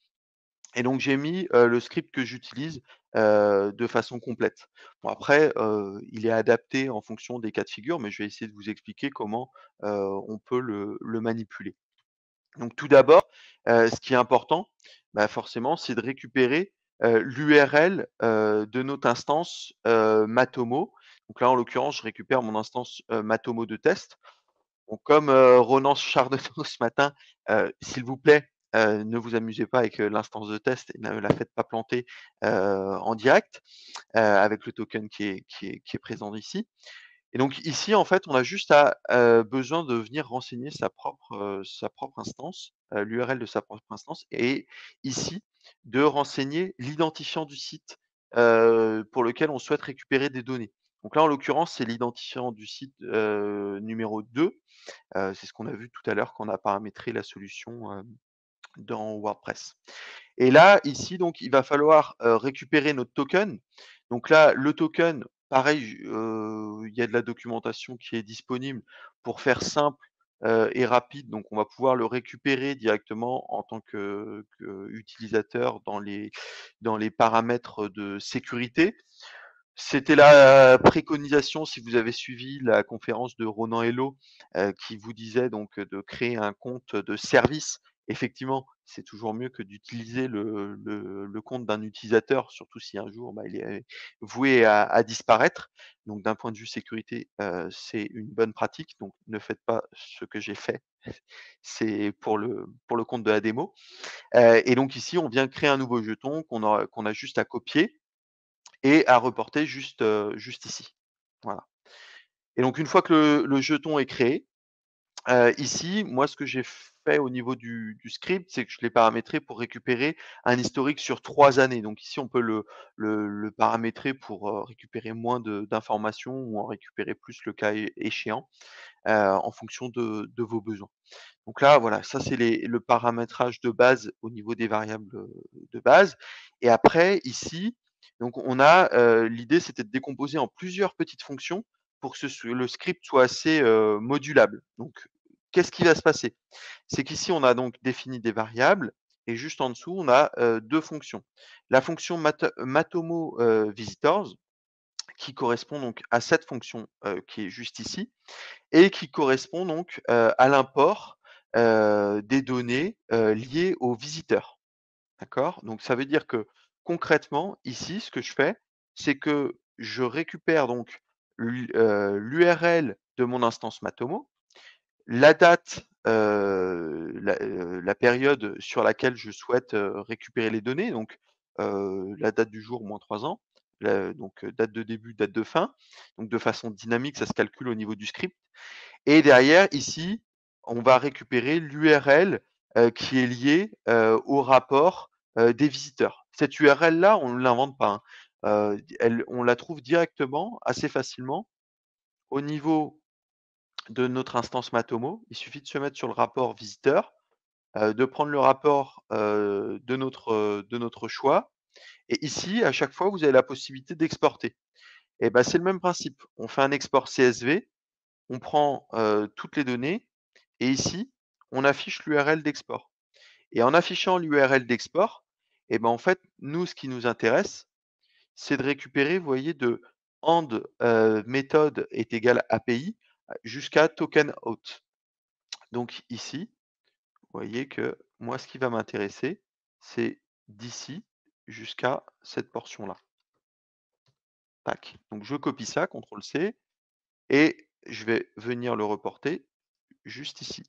et donc j'ai mis, le script que j'utilise, de façon complète. Bon après, il est adapté en fonction des cas de figure, mais je vais essayer de vous expliquer comment, on peut le manipuler. Donc tout d'abord, ce qui est important, bah, forcément, c'est de récupérer, l'URL, de notre instance, Matomo. Donc là, en l'occurrence, je récupère mon instance, Matomo de test. Donc comme, Ronan Chardonnot ce matin, s'il vous plaît, ne vous amusez pas avec, l'instance de test et ne la faites pas planter, en direct, avec le token qui est présent ici. Et donc ici, en fait, on a juste besoin de venir renseigner sa propre instance, l'URL de sa propre instance et ici, de renseigner l'identifiant du site, pour lequel on souhaite récupérer des données. Donc là, en l'occurrence, c'est l'identifiant du site, numéro 2. C'est ce qu'on a vu tout à l'heure quand on a paramétré la solution, dans WordPress. Et là, ici, donc, il va falloir, récupérer notre token. Donc là, le token, pareil, il y a de la documentation qui est disponible. Pour faire simple, et rapide, donc on va pouvoir le récupérer directement en tant qu'utilisateur dans les paramètres de sécurité. C'était la préconisation, si vous avez suivi la conférence de Ronan Hello, qui vous disait donc de créer un compte de service. Effectivement, c'est toujours mieux que d'utiliser le compte d'un utilisateur, surtout si un jour, bah, il est voué à disparaître. Donc d'un point de vue sécurité, c'est une bonne pratique, donc ne faites pas ce que j'ai fait. C'est pour le compte de la démo. Et donc ici, on vient créer un nouveau jeton qu'on a juste à copier et à reporter juste ici. Voilà. Et donc une fois que le jeton est créé, ici, moi ce que j'ai fait au niveau du script, c'est que je l'ai paramétré pour récupérer un historique sur 3 années. Donc ici, on peut le paramétrer pour, récupérer moins d'informations ou en récupérer plus le cas échéant, en fonction de vos besoins. Donc là, voilà, ça c'est le paramétrage de base au niveau des variables, de base et après ici, donc on a, l'idée c'était de décomposer en plusieurs petites fonctions pour que le script soit assez, modulable. Donc qu'est-ce qui va se passer? C'est qu'ici on a donc défini des variables et juste en dessous, on a, 2 fonctions. La fonction Matomo, visitors qui correspond donc à cette fonction, qui est juste ici et qui correspond donc, à l'import, des données, liées aux visiteurs. D'accord? Donc ça veut dire que concrètement, ici, ce que je fais, c'est que je récupère donc l'URL de mon instance Matomo, la date, la période sur laquelle je souhaite, récupérer les données, donc la date du jour moins 3 ans, donc date de début, date de fin. Donc de façon dynamique, ça se calcule au niveau du script et derrière ici, on va récupérer l'URL, qui est liée, au rapport, des visiteurs. Cette URL là, on ne l'invente pas, hein. Elle on la trouve directement, assez facilement, au niveau de notre instance Matomo. Il suffit de se mettre sur le rapport visiteur, de prendre le rapport, de notre choix et ici, à chaque fois, vous avez la possibilité d'exporter et ben c'est le même principe. On fait un export CSV, on prend, toutes les données et ici, on affiche l'URL d'export et en affichant l'URL d'export et ben, en fait, nous, ce qui nous intéresse, c'est de récupérer, vous voyez, de and, méthode est égal API jusqu'à token out. Donc ici, vous voyez que moi, ce qui va m'intéresser, c'est d'ici jusqu'à cette portion-là. Tac. Donc je copie ça, CTRL C, et je vais venir le reporter juste ici.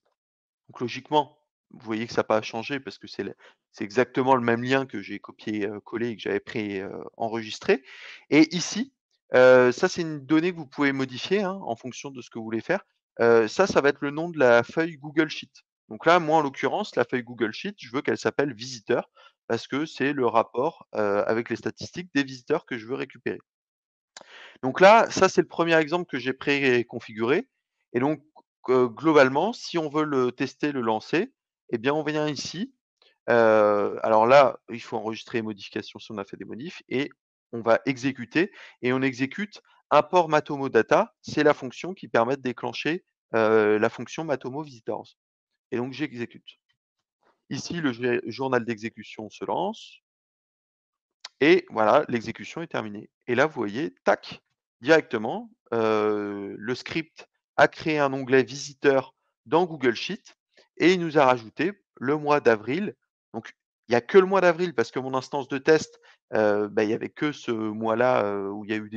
Donc logiquement, vous voyez que ça n'a pas changé parce que c'est exactement le même lien que j'ai copié, collé et que j'avais enregistré. Et ici, ça c'est une donnée que vous pouvez modifier, hein, en fonction de ce que vous voulez faire. Ça va être le nom de la feuille Google Sheet. Donc là, moi en l'occurrence, la feuille Google Sheet, je veux qu'elle s'appelle visiteur parce que c'est le rapport, avec les statistiques des visiteurs que je veux récupérer. Donc là, ça c'est le premier exemple que j'ai préconfiguré et donc globalement, si on veut le tester, le lancer, eh bien on vient ici, alors là, il faut enregistrer les modifications si on a fait des modifs et on va exécuter et on exécute import Matomo data, c'est la fonction qui permet de déclencher, la fonction Matomo visitors et donc j'exécute. Ici, le journal d'exécution se lance. Et voilà, l'exécution est terminée. Et là, vous voyez, tac, directement, le script a créé un onglet visiteur dans Google Sheet et il nous a rajouté le mois d'avril. Donc, il y a que le mois d'avril parce que mon instance de test, bah, il y avait que ce mois-là, où il y a eu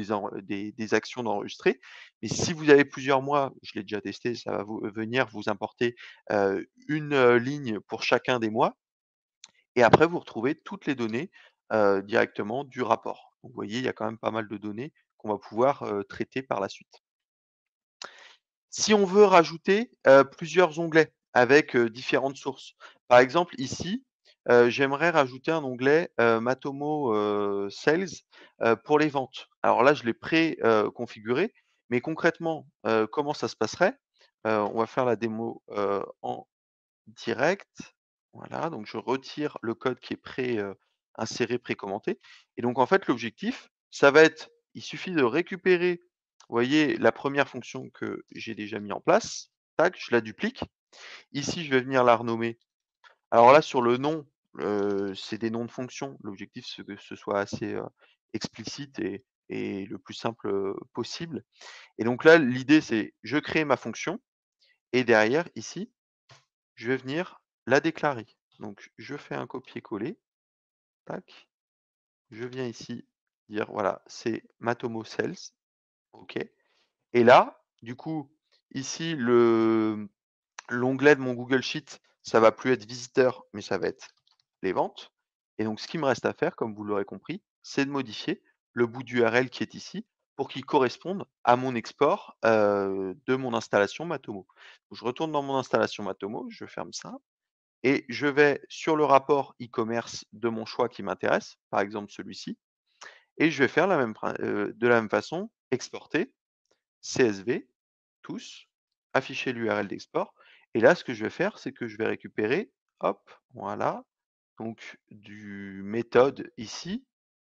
des actions d'enregistrer. Mais si vous avez plusieurs mois, je l'ai déjà testé, ça va venir vous importer, une, ligne pour chacun des mois et après, vous retrouvez toutes les données, directement du rapport. Donc vous voyez, il y a quand même pas mal de données qu'on va pouvoir, traiter par la suite. Si on veut rajouter, plusieurs onglets avec, différentes sources. Par exemple ici, j'aimerais rajouter un onglet, Matomo, Sales, pour les ventes. Alors là, je l'ai configuré, mais concrètement, comment ça se passerait? On va faire la démo, en direct. Voilà, donc je retire le code qui est inséré, précommenté et donc en fait, l'objectif, ça va être il suffit de récupérer, vous voyez, la première fonction que j'ai déjà mis en place, tac, je la duplique. Ici, je vais venir la renommer. Alors là, sur le nom, c'est des noms de fonctions. L'objectif, c'est que ce soit assez, explicite et le plus simple, possible et donc là, l'idée, c'est je crée ma fonction et derrière, ici, je vais venir la déclarer. Donc je fais un copier-coller, tac, je viens ici dire voilà, c'est Matomo Sales, OK. Et là, du coup, ici l'onglet de mon Google Sheet, ça va plus être visiteur, mais ça va être les ventes. Et donc ce qu'il me reste à faire, comme vous l'aurez compris, c'est de modifier le bout d'URL qui est ici pour qu'il corresponde à mon export, de mon installation Matomo. Donc, je retourne dans mon installation Matomo, je ferme ça. Et je vais sur le rapport e-commerce de mon choix qui m'intéresse, par exemple celui-ci, et je vais faire de la même façon, exporter, CSV, tous, afficher l'URL d'export. Et là, ce que je vais faire, c'est que je vais récupérer, hop, voilà, donc du méthode ici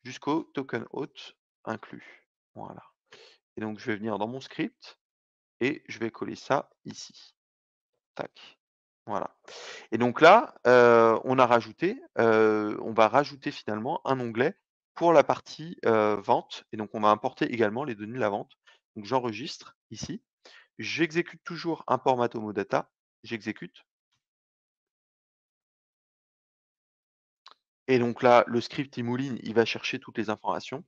jusqu'au token hôte inclus. Voilà. Et donc, je vais venir dans mon script et je vais coller ça ici. Tac. Voilà. Et donc là, on va rajouter finalement un onglet pour la partie, vente et donc on va importer également les données de la vente. Donc j'enregistre ici, j'exécute toujours import Matomo data, j'exécute et donc là, le script il mouline, il va chercher toutes les informations.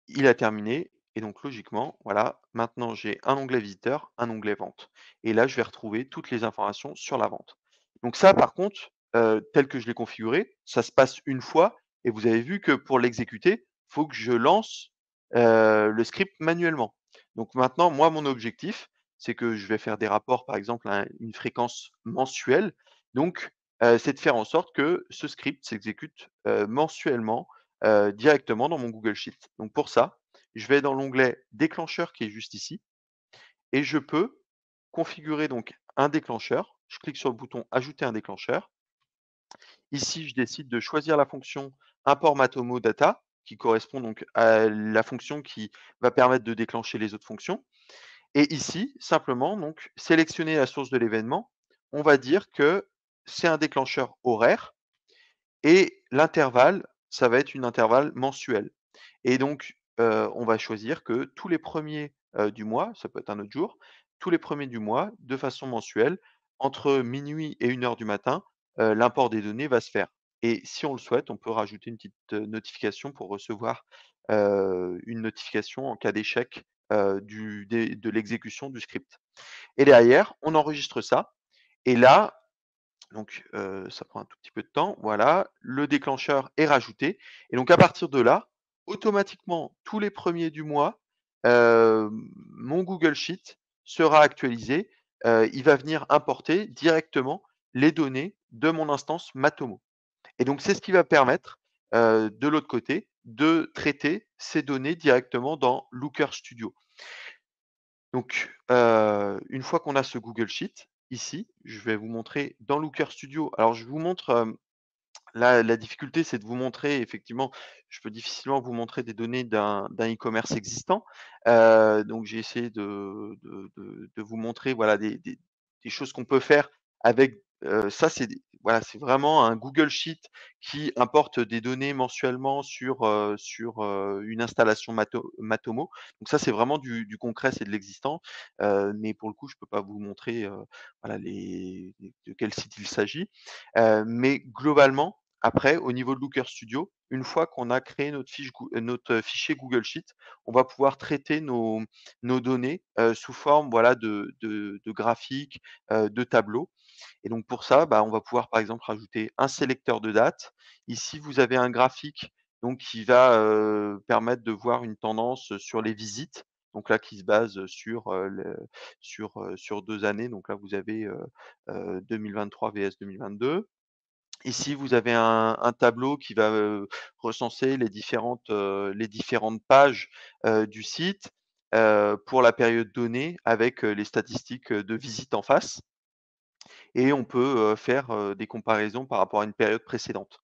Il a terminé et donc logiquement, voilà, maintenant j'ai un onglet visiteur, un onglet vente et là, je vais retrouver toutes les informations sur la vente. Donc ça, par contre, tel que je l'ai configuré, ça se passe une fois et vous avez vu que pour l'exécuter, faut que je lance, le script manuellement. Donc maintenant, moi, mon objectif, c'est que je vais faire des rapports, par exemple, à une fréquence mensuelle. Donc, c'est de faire en sorte que ce script s'exécute, mensuellement, directement dans mon Google Sheet. Donc pour ça, je vais dans l'onglet déclencheur qui est juste ici et je peux configurer donc un déclencheur. Je clique sur le bouton ajouter un déclencheur. Ici, je décide de choisir la fonction import Matomo data qui correspond donc à la fonction qui va permettre de déclencher les autres fonctions. Et ici, simplement, donc, sélectionner la source de l'événement. On va dire que c'est un déclencheur horaire et l'intervalle, ça va être une intervalle mensuelle. Et donc, on va choisir que tous les premiers du mois, ça peut être un autre jour, tous les premiers du mois, de façon mensuelle, entre minuit et 1 heure du matin, l'import des données va se faire. Et si on le souhaite, on peut rajouter une petite, notification pour recevoir, une notification en cas d'échec, de l'exécution du script. Et derrière, on enregistre ça et là, donc ça prend un tout petit peu de temps, voilà, le déclencheur est rajouté et donc à partir de là, automatiquement, tous les premiers du mois, mon Google Sheet sera actualisé, il va venir importer directement les données de mon instance Matomo et donc c'est ce qui va permettre, de l'autre côté, de traiter ces données directement dans Looker Studio. Donc, une fois qu'on a ce Google Sheet, ici, je vais vous montrer dans Looker Studio. Alors je vous montre, la difficulté, c'est de vous montrer effectivement, je peux difficilement vous montrer des données d'un e-commerce existant. Donc j'ai essayé de vous montrer, voilà, des choses qu'on peut faire avec, ça c'est des voilà, c'est vraiment un Google Sheet qui importe des données mensuellement sur une installation Matomo. Donc ça, c'est vraiment du concret, c'est de l'existant. Mais pour le coup, je peux pas vous montrer, voilà, de quel site il s'agit. Mais globalement, après, au niveau de Looker Studio, une fois qu'on a créé notre fichier Google Sheet, on va pouvoir traiter nos données, sous forme, voilà, de graphiques, de tableaux et donc pour ça, bah, on va pouvoir, par exemple, rajouter un sélecteur de dates. Ici, vous avez un graphique donc qui va, permettre de voir une tendance, sur les visites, donc là qui se base, sur 2 années. Donc là, vous avez, 2023 vs 2022. Ici, vous avez un tableau qui va, recenser les différentes pages, du site, pour la période donnée avec, les statistiques, de visite en face et on peut, faire, des comparaisons par rapport à une période précédente.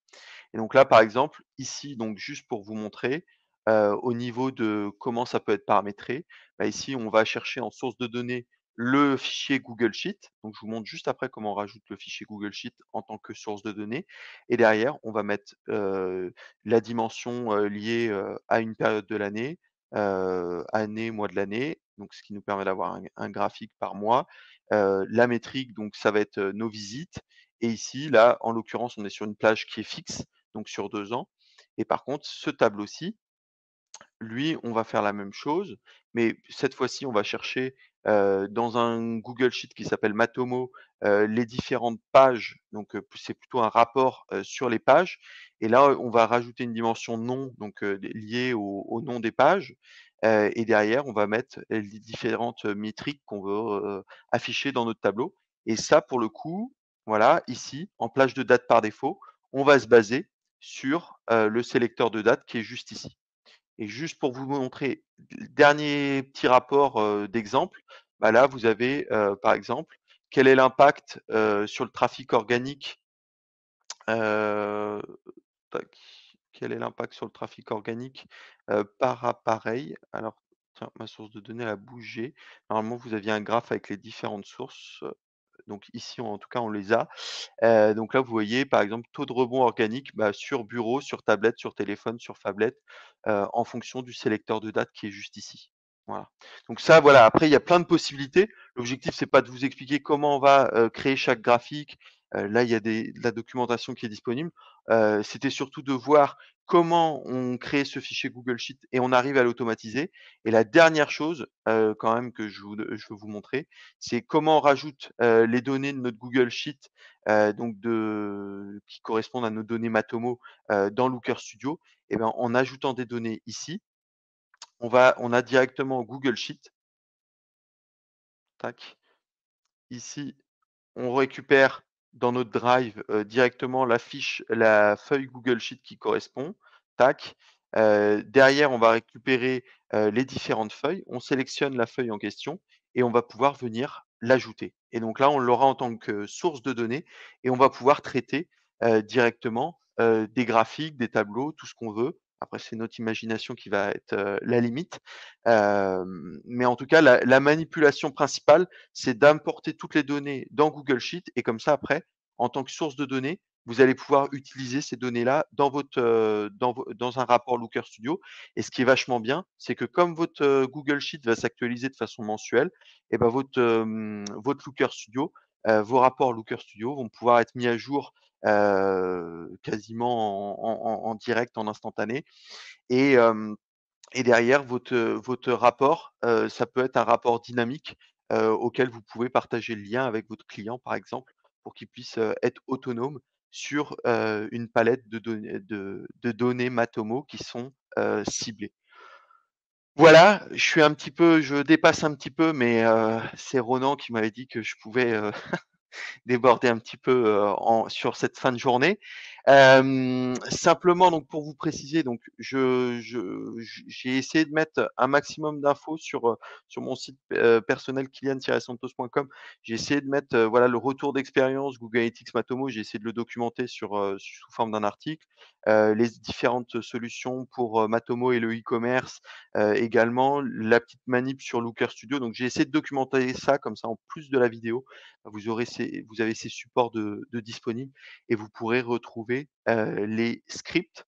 Et donc là, par exemple, ici, donc juste pour vous montrer, au niveau de comment ça peut être paramétré, bah, ici, on va chercher en source de données le fichier Google Sheet. Donc je vous montre juste après comment on rajoute le fichier Google Sheet en tant que source de données et derrière, on va mettre, la dimension, liée, à une période de l'année, année, mois de l'année, donc ce qui nous permet d'avoir un graphique par mois. La métrique, donc ça va être, nos visites et ici, là, en l'occurrence, on est sur une plage qui est fixe, donc sur 2 ans et par contre, ce tableau-ci, lui, on va faire la même chose, mais cette fois-ci, on va chercher, dans un Google Sheet qui s'appelle Matomo, les différentes pages, donc c'est plutôt un rapport, sur les pages et là, on va rajouter une dimension nom, donc liée au nom des pages, et derrière, on va mettre les différentes, métriques qu'on veut, afficher dans notre tableau et ça, pour le coup, voilà, ici, en plage de date par défaut, on va se baser sur, le sélecteur de date qui est juste ici. Et juste pour vous montrer le dernier petit rapport, d'exemple, bah, là, vous avez, par exemple, quel est l'impact, sur le trafic organique, heu, tac, quel est l'impact sur le trafic organique, par appareil? Alors, tiens, ma source de données elle a bougé. Normalement, vous aviez un graphe avec les différentes sources, donc ici, en tout cas, on les a. Donc là, vous voyez, par exemple, taux de rebond organique, bah, sur bureau, sur tablette, sur téléphone, sur phablette, en fonction du sélecteur de date qui est juste ici. Voilà. Donc ça, voilà, après il y a plein de possibilités. L'objectif, c'est pas de vous expliquer comment on va, créer chaque graphique. Là, il y a de la documentation qui est disponible. C'était surtout de voir comment on crée ce fichier Google Sheet et on arrive à l'automatiser. Et la dernière chose, quand même que je veux vous montrer, c'est comment on rajoute, les données de notre Google Sheet, donc qui correspondent à nos données Matomo, dans Looker Studio. Et ben, en ajoutant des données ici, on a directement Google Sheet. Tac. Ici, on récupère dans notre drive, directement la feuille Google Sheet qui correspond. Tac. Derrière, on va récupérer, les différentes feuilles. On sélectionne la feuille en question et on va pouvoir venir l'ajouter. Et donc là, on l'aura en tant que source de données et on va pouvoir traiter, directement, des graphiques, des tableaux, tout ce qu'on veut. Après, c'est notre imagination qui va être, la limite. Mais en tout cas, la manipulation principale, c'est d'importer toutes les données dans Google Sheet et comme ça après, en tant que source de données, vous allez pouvoir utiliser ces données-là dans votre, dans un rapport Looker Studio. Et ce qui est vachement bien, c'est que comme votre, Google Sheet va s'actualiser de façon mensuelle, et ben votre Looker Studio, vos rapports Looker Studio vont pouvoir être mis à jour, quasiment en direct, en instantané. Et et derrière votre rapport, ça peut être un rapport dynamique, auquel vous pouvez partager le lien avec votre client, par exemple, pour qu'il puisse, être autonome sur, une palette de données Matomo qui sont, ciblées. Voilà, je dépasse un petit peu, mais, c'est Ronan qui m'avait dit que je pouvais, déborder un petit peu, sur cette fin de journée. Simplement donc pour vous préciser, donc j'ai essayé de mettre un maximum d'infos sur mon site, personnel kilian-santos.com. J'ai essayé de mettre, voilà, le retour d'expérience Google Analytics Matomo, j'ai essayé de le documenter sous forme d'un article. Les différentes solutions pour, Matomo et le e-commerce, également la petite manip sur Looker Studio. Donc j'ai essayé de documenter ça comme ça en plus de la vidéo. Vous avez ces supports de disponibles et vous pourrez retrouver, les scripts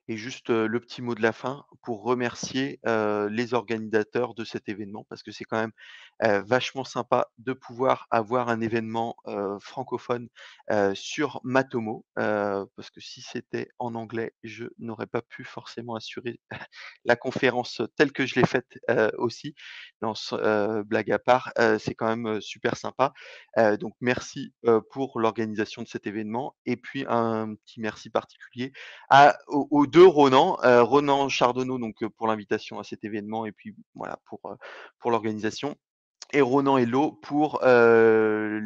et juste, le petit mot de la fin pour remercier, les organisateurs de cet événement parce que c'est quand même, vachement sympa de pouvoir avoir un événement, francophone, sur Matomo, parce que si c'était en anglais, je n'aurais pas pu forcément assurer la conférence telle que je l'ai faite, aussi. Non, blague à part, c'est quand même, super sympa. Donc merci, pour l'organisation de cet événement et puis un petit merci particulier aux 2 Ronan, Ronan Chardonneau donc, pour l'invitation à cet événement et puis voilà pour l'organisation et Ronan Hello pour, la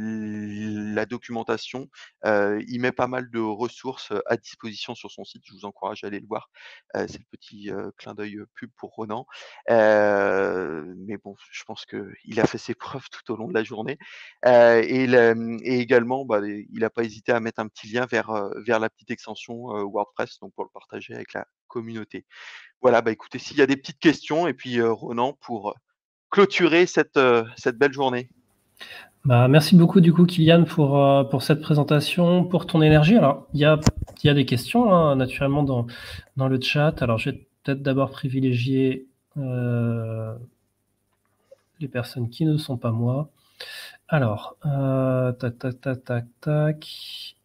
documentation. Il met pas mal de ressources, à disposition sur son site. Je vous encourage à aller le voir. C'est le petit, clin d'œil, pub pour Ronan. Mais bon, je pense qu'il a fait ses preuves tout au long de la journée. Et également, bah, il n'a pas hésité à mettre un petit lien vers la petite extension, WordPress, donc pour le partager avec la communauté. Voilà, bah, écoutez, s'il y a des petites questions et puis, Ronan pour, clôturer cette belle journée. Bah, merci beaucoup du coup Kylian pour cette présentation, pour ton énergie. Alors il y a des questions hein, naturellement dans le chat. Alors je vais peut-être d'abord privilégier les personnes qui ne sont pas moi. Alors tac tac tac tac tac.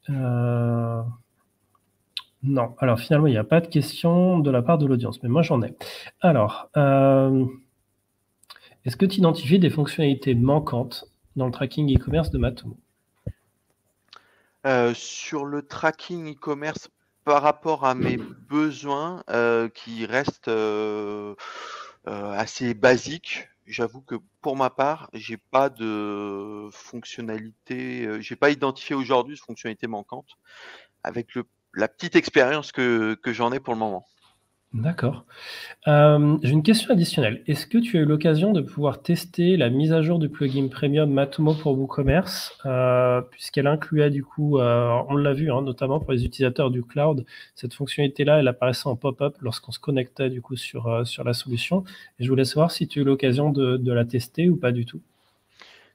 Non, alors finalement il n'y a pas de questions de la part de l'audience, mais moi j'en ai. Alors est-ce que tu identifies des fonctionnalités manquantes dans le tracking e-commerce de Matomo? Sur le tracking e-commerce par rapport à mes besoins, qui restent, assez basiques, j'avoue que pour ma part, j'ai pas de fonctionnalité, j'ai pas identifié aujourd'hui de fonctionnalité manquante avec la petite expérience que j'en ai pour le moment. D'accord. J'ai une question additionnelle. Est-ce que tu as eu l'occasion de pouvoir tester la mise à jour du plugin premium Matomo pour WooCommerce, puisqu'elle incluait du coup, on l'a vu, hein, notamment pour les utilisateurs du cloud, cette fonctionnalité-là, elle apparaissait en pop-up lorsqu'on se connectait du coup sur la solution. Et je voulais savoir si tu as eu l'occasion de la tester ou pas du tout.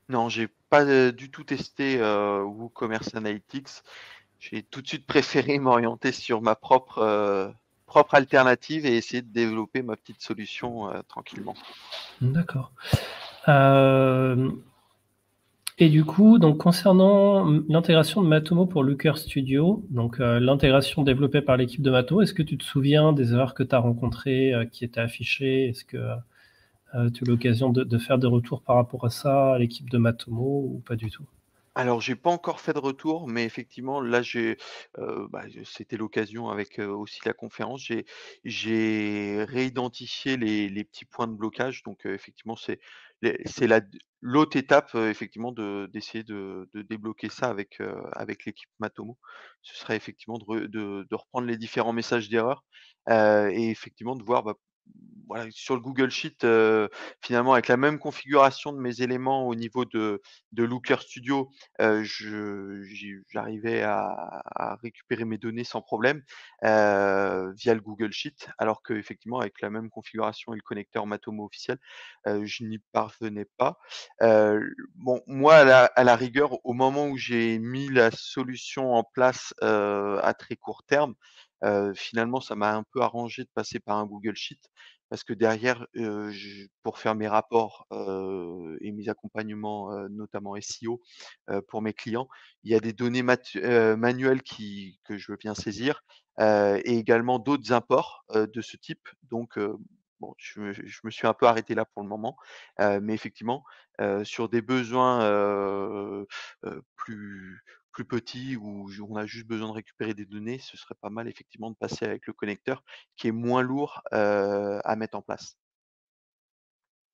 Non, j'ai pas, du tout testé, WooCommerce Analytics. J'ai tout de suite préféré m'orienter sur ma propre alternative et essayer de développer ma petite solution, tranquillement. D'accord. Hem Et du coup, donc concernant, l'intégration de Matomo pour Looker Studio, donc l'intégration développée par l'équipe de Matomo, est-ce que tu te souviens des erreurs que tu as rencontrées, qui étaient affichées? Est-ce que, tu as eu l'occasion de faire des retours par rapport à ça à l'équipe de Matomo ou pas du tout? Alors, j'ai pas encore fait de retour, mais effectivement, là, c'était l'occasion avec, aussi la conférence. J'ai réidentifié les petits points de blocage. Donc, effectivement, c'est l'autre étape, effectivement, d'essayer de débloquer ça avec l'équipe Matomo. Ce serait effectivement de reprendre les différents messages d'erreur, et effectivement de voir, bah, voilà, sur le Google Sheet, finalement, avec la même configuration de mes éléments au niveau de Looker Studio. J'arrivais à récupérer mes données sans problème, via le Google Sheet, alors qu'effectivement avec la même configuration et le connecteur Matomo officiel, je n'y parvenais pas. Bon, moi à la rigueur, au moment où j'ai mis la solution en place, à très court terme, finalement ça m'a un peu arrangé de passer par un Google Sheet parce que derrière, je pour faire mes rapports, et mes accompagnements, notamment SEO, pour mes clients. Il y a des données manuelles que je veux bien saisir, et également d'autres imports, de ce type. Donc, bon, je me suis un peu arrêté là pour le moment, mais effectivement, sur des besoins, plus petits où on a juste besoin de récupérer des données, ce serait pas mal effectivement de passer avec le connecteur qui est moins lourd, à mettre en place.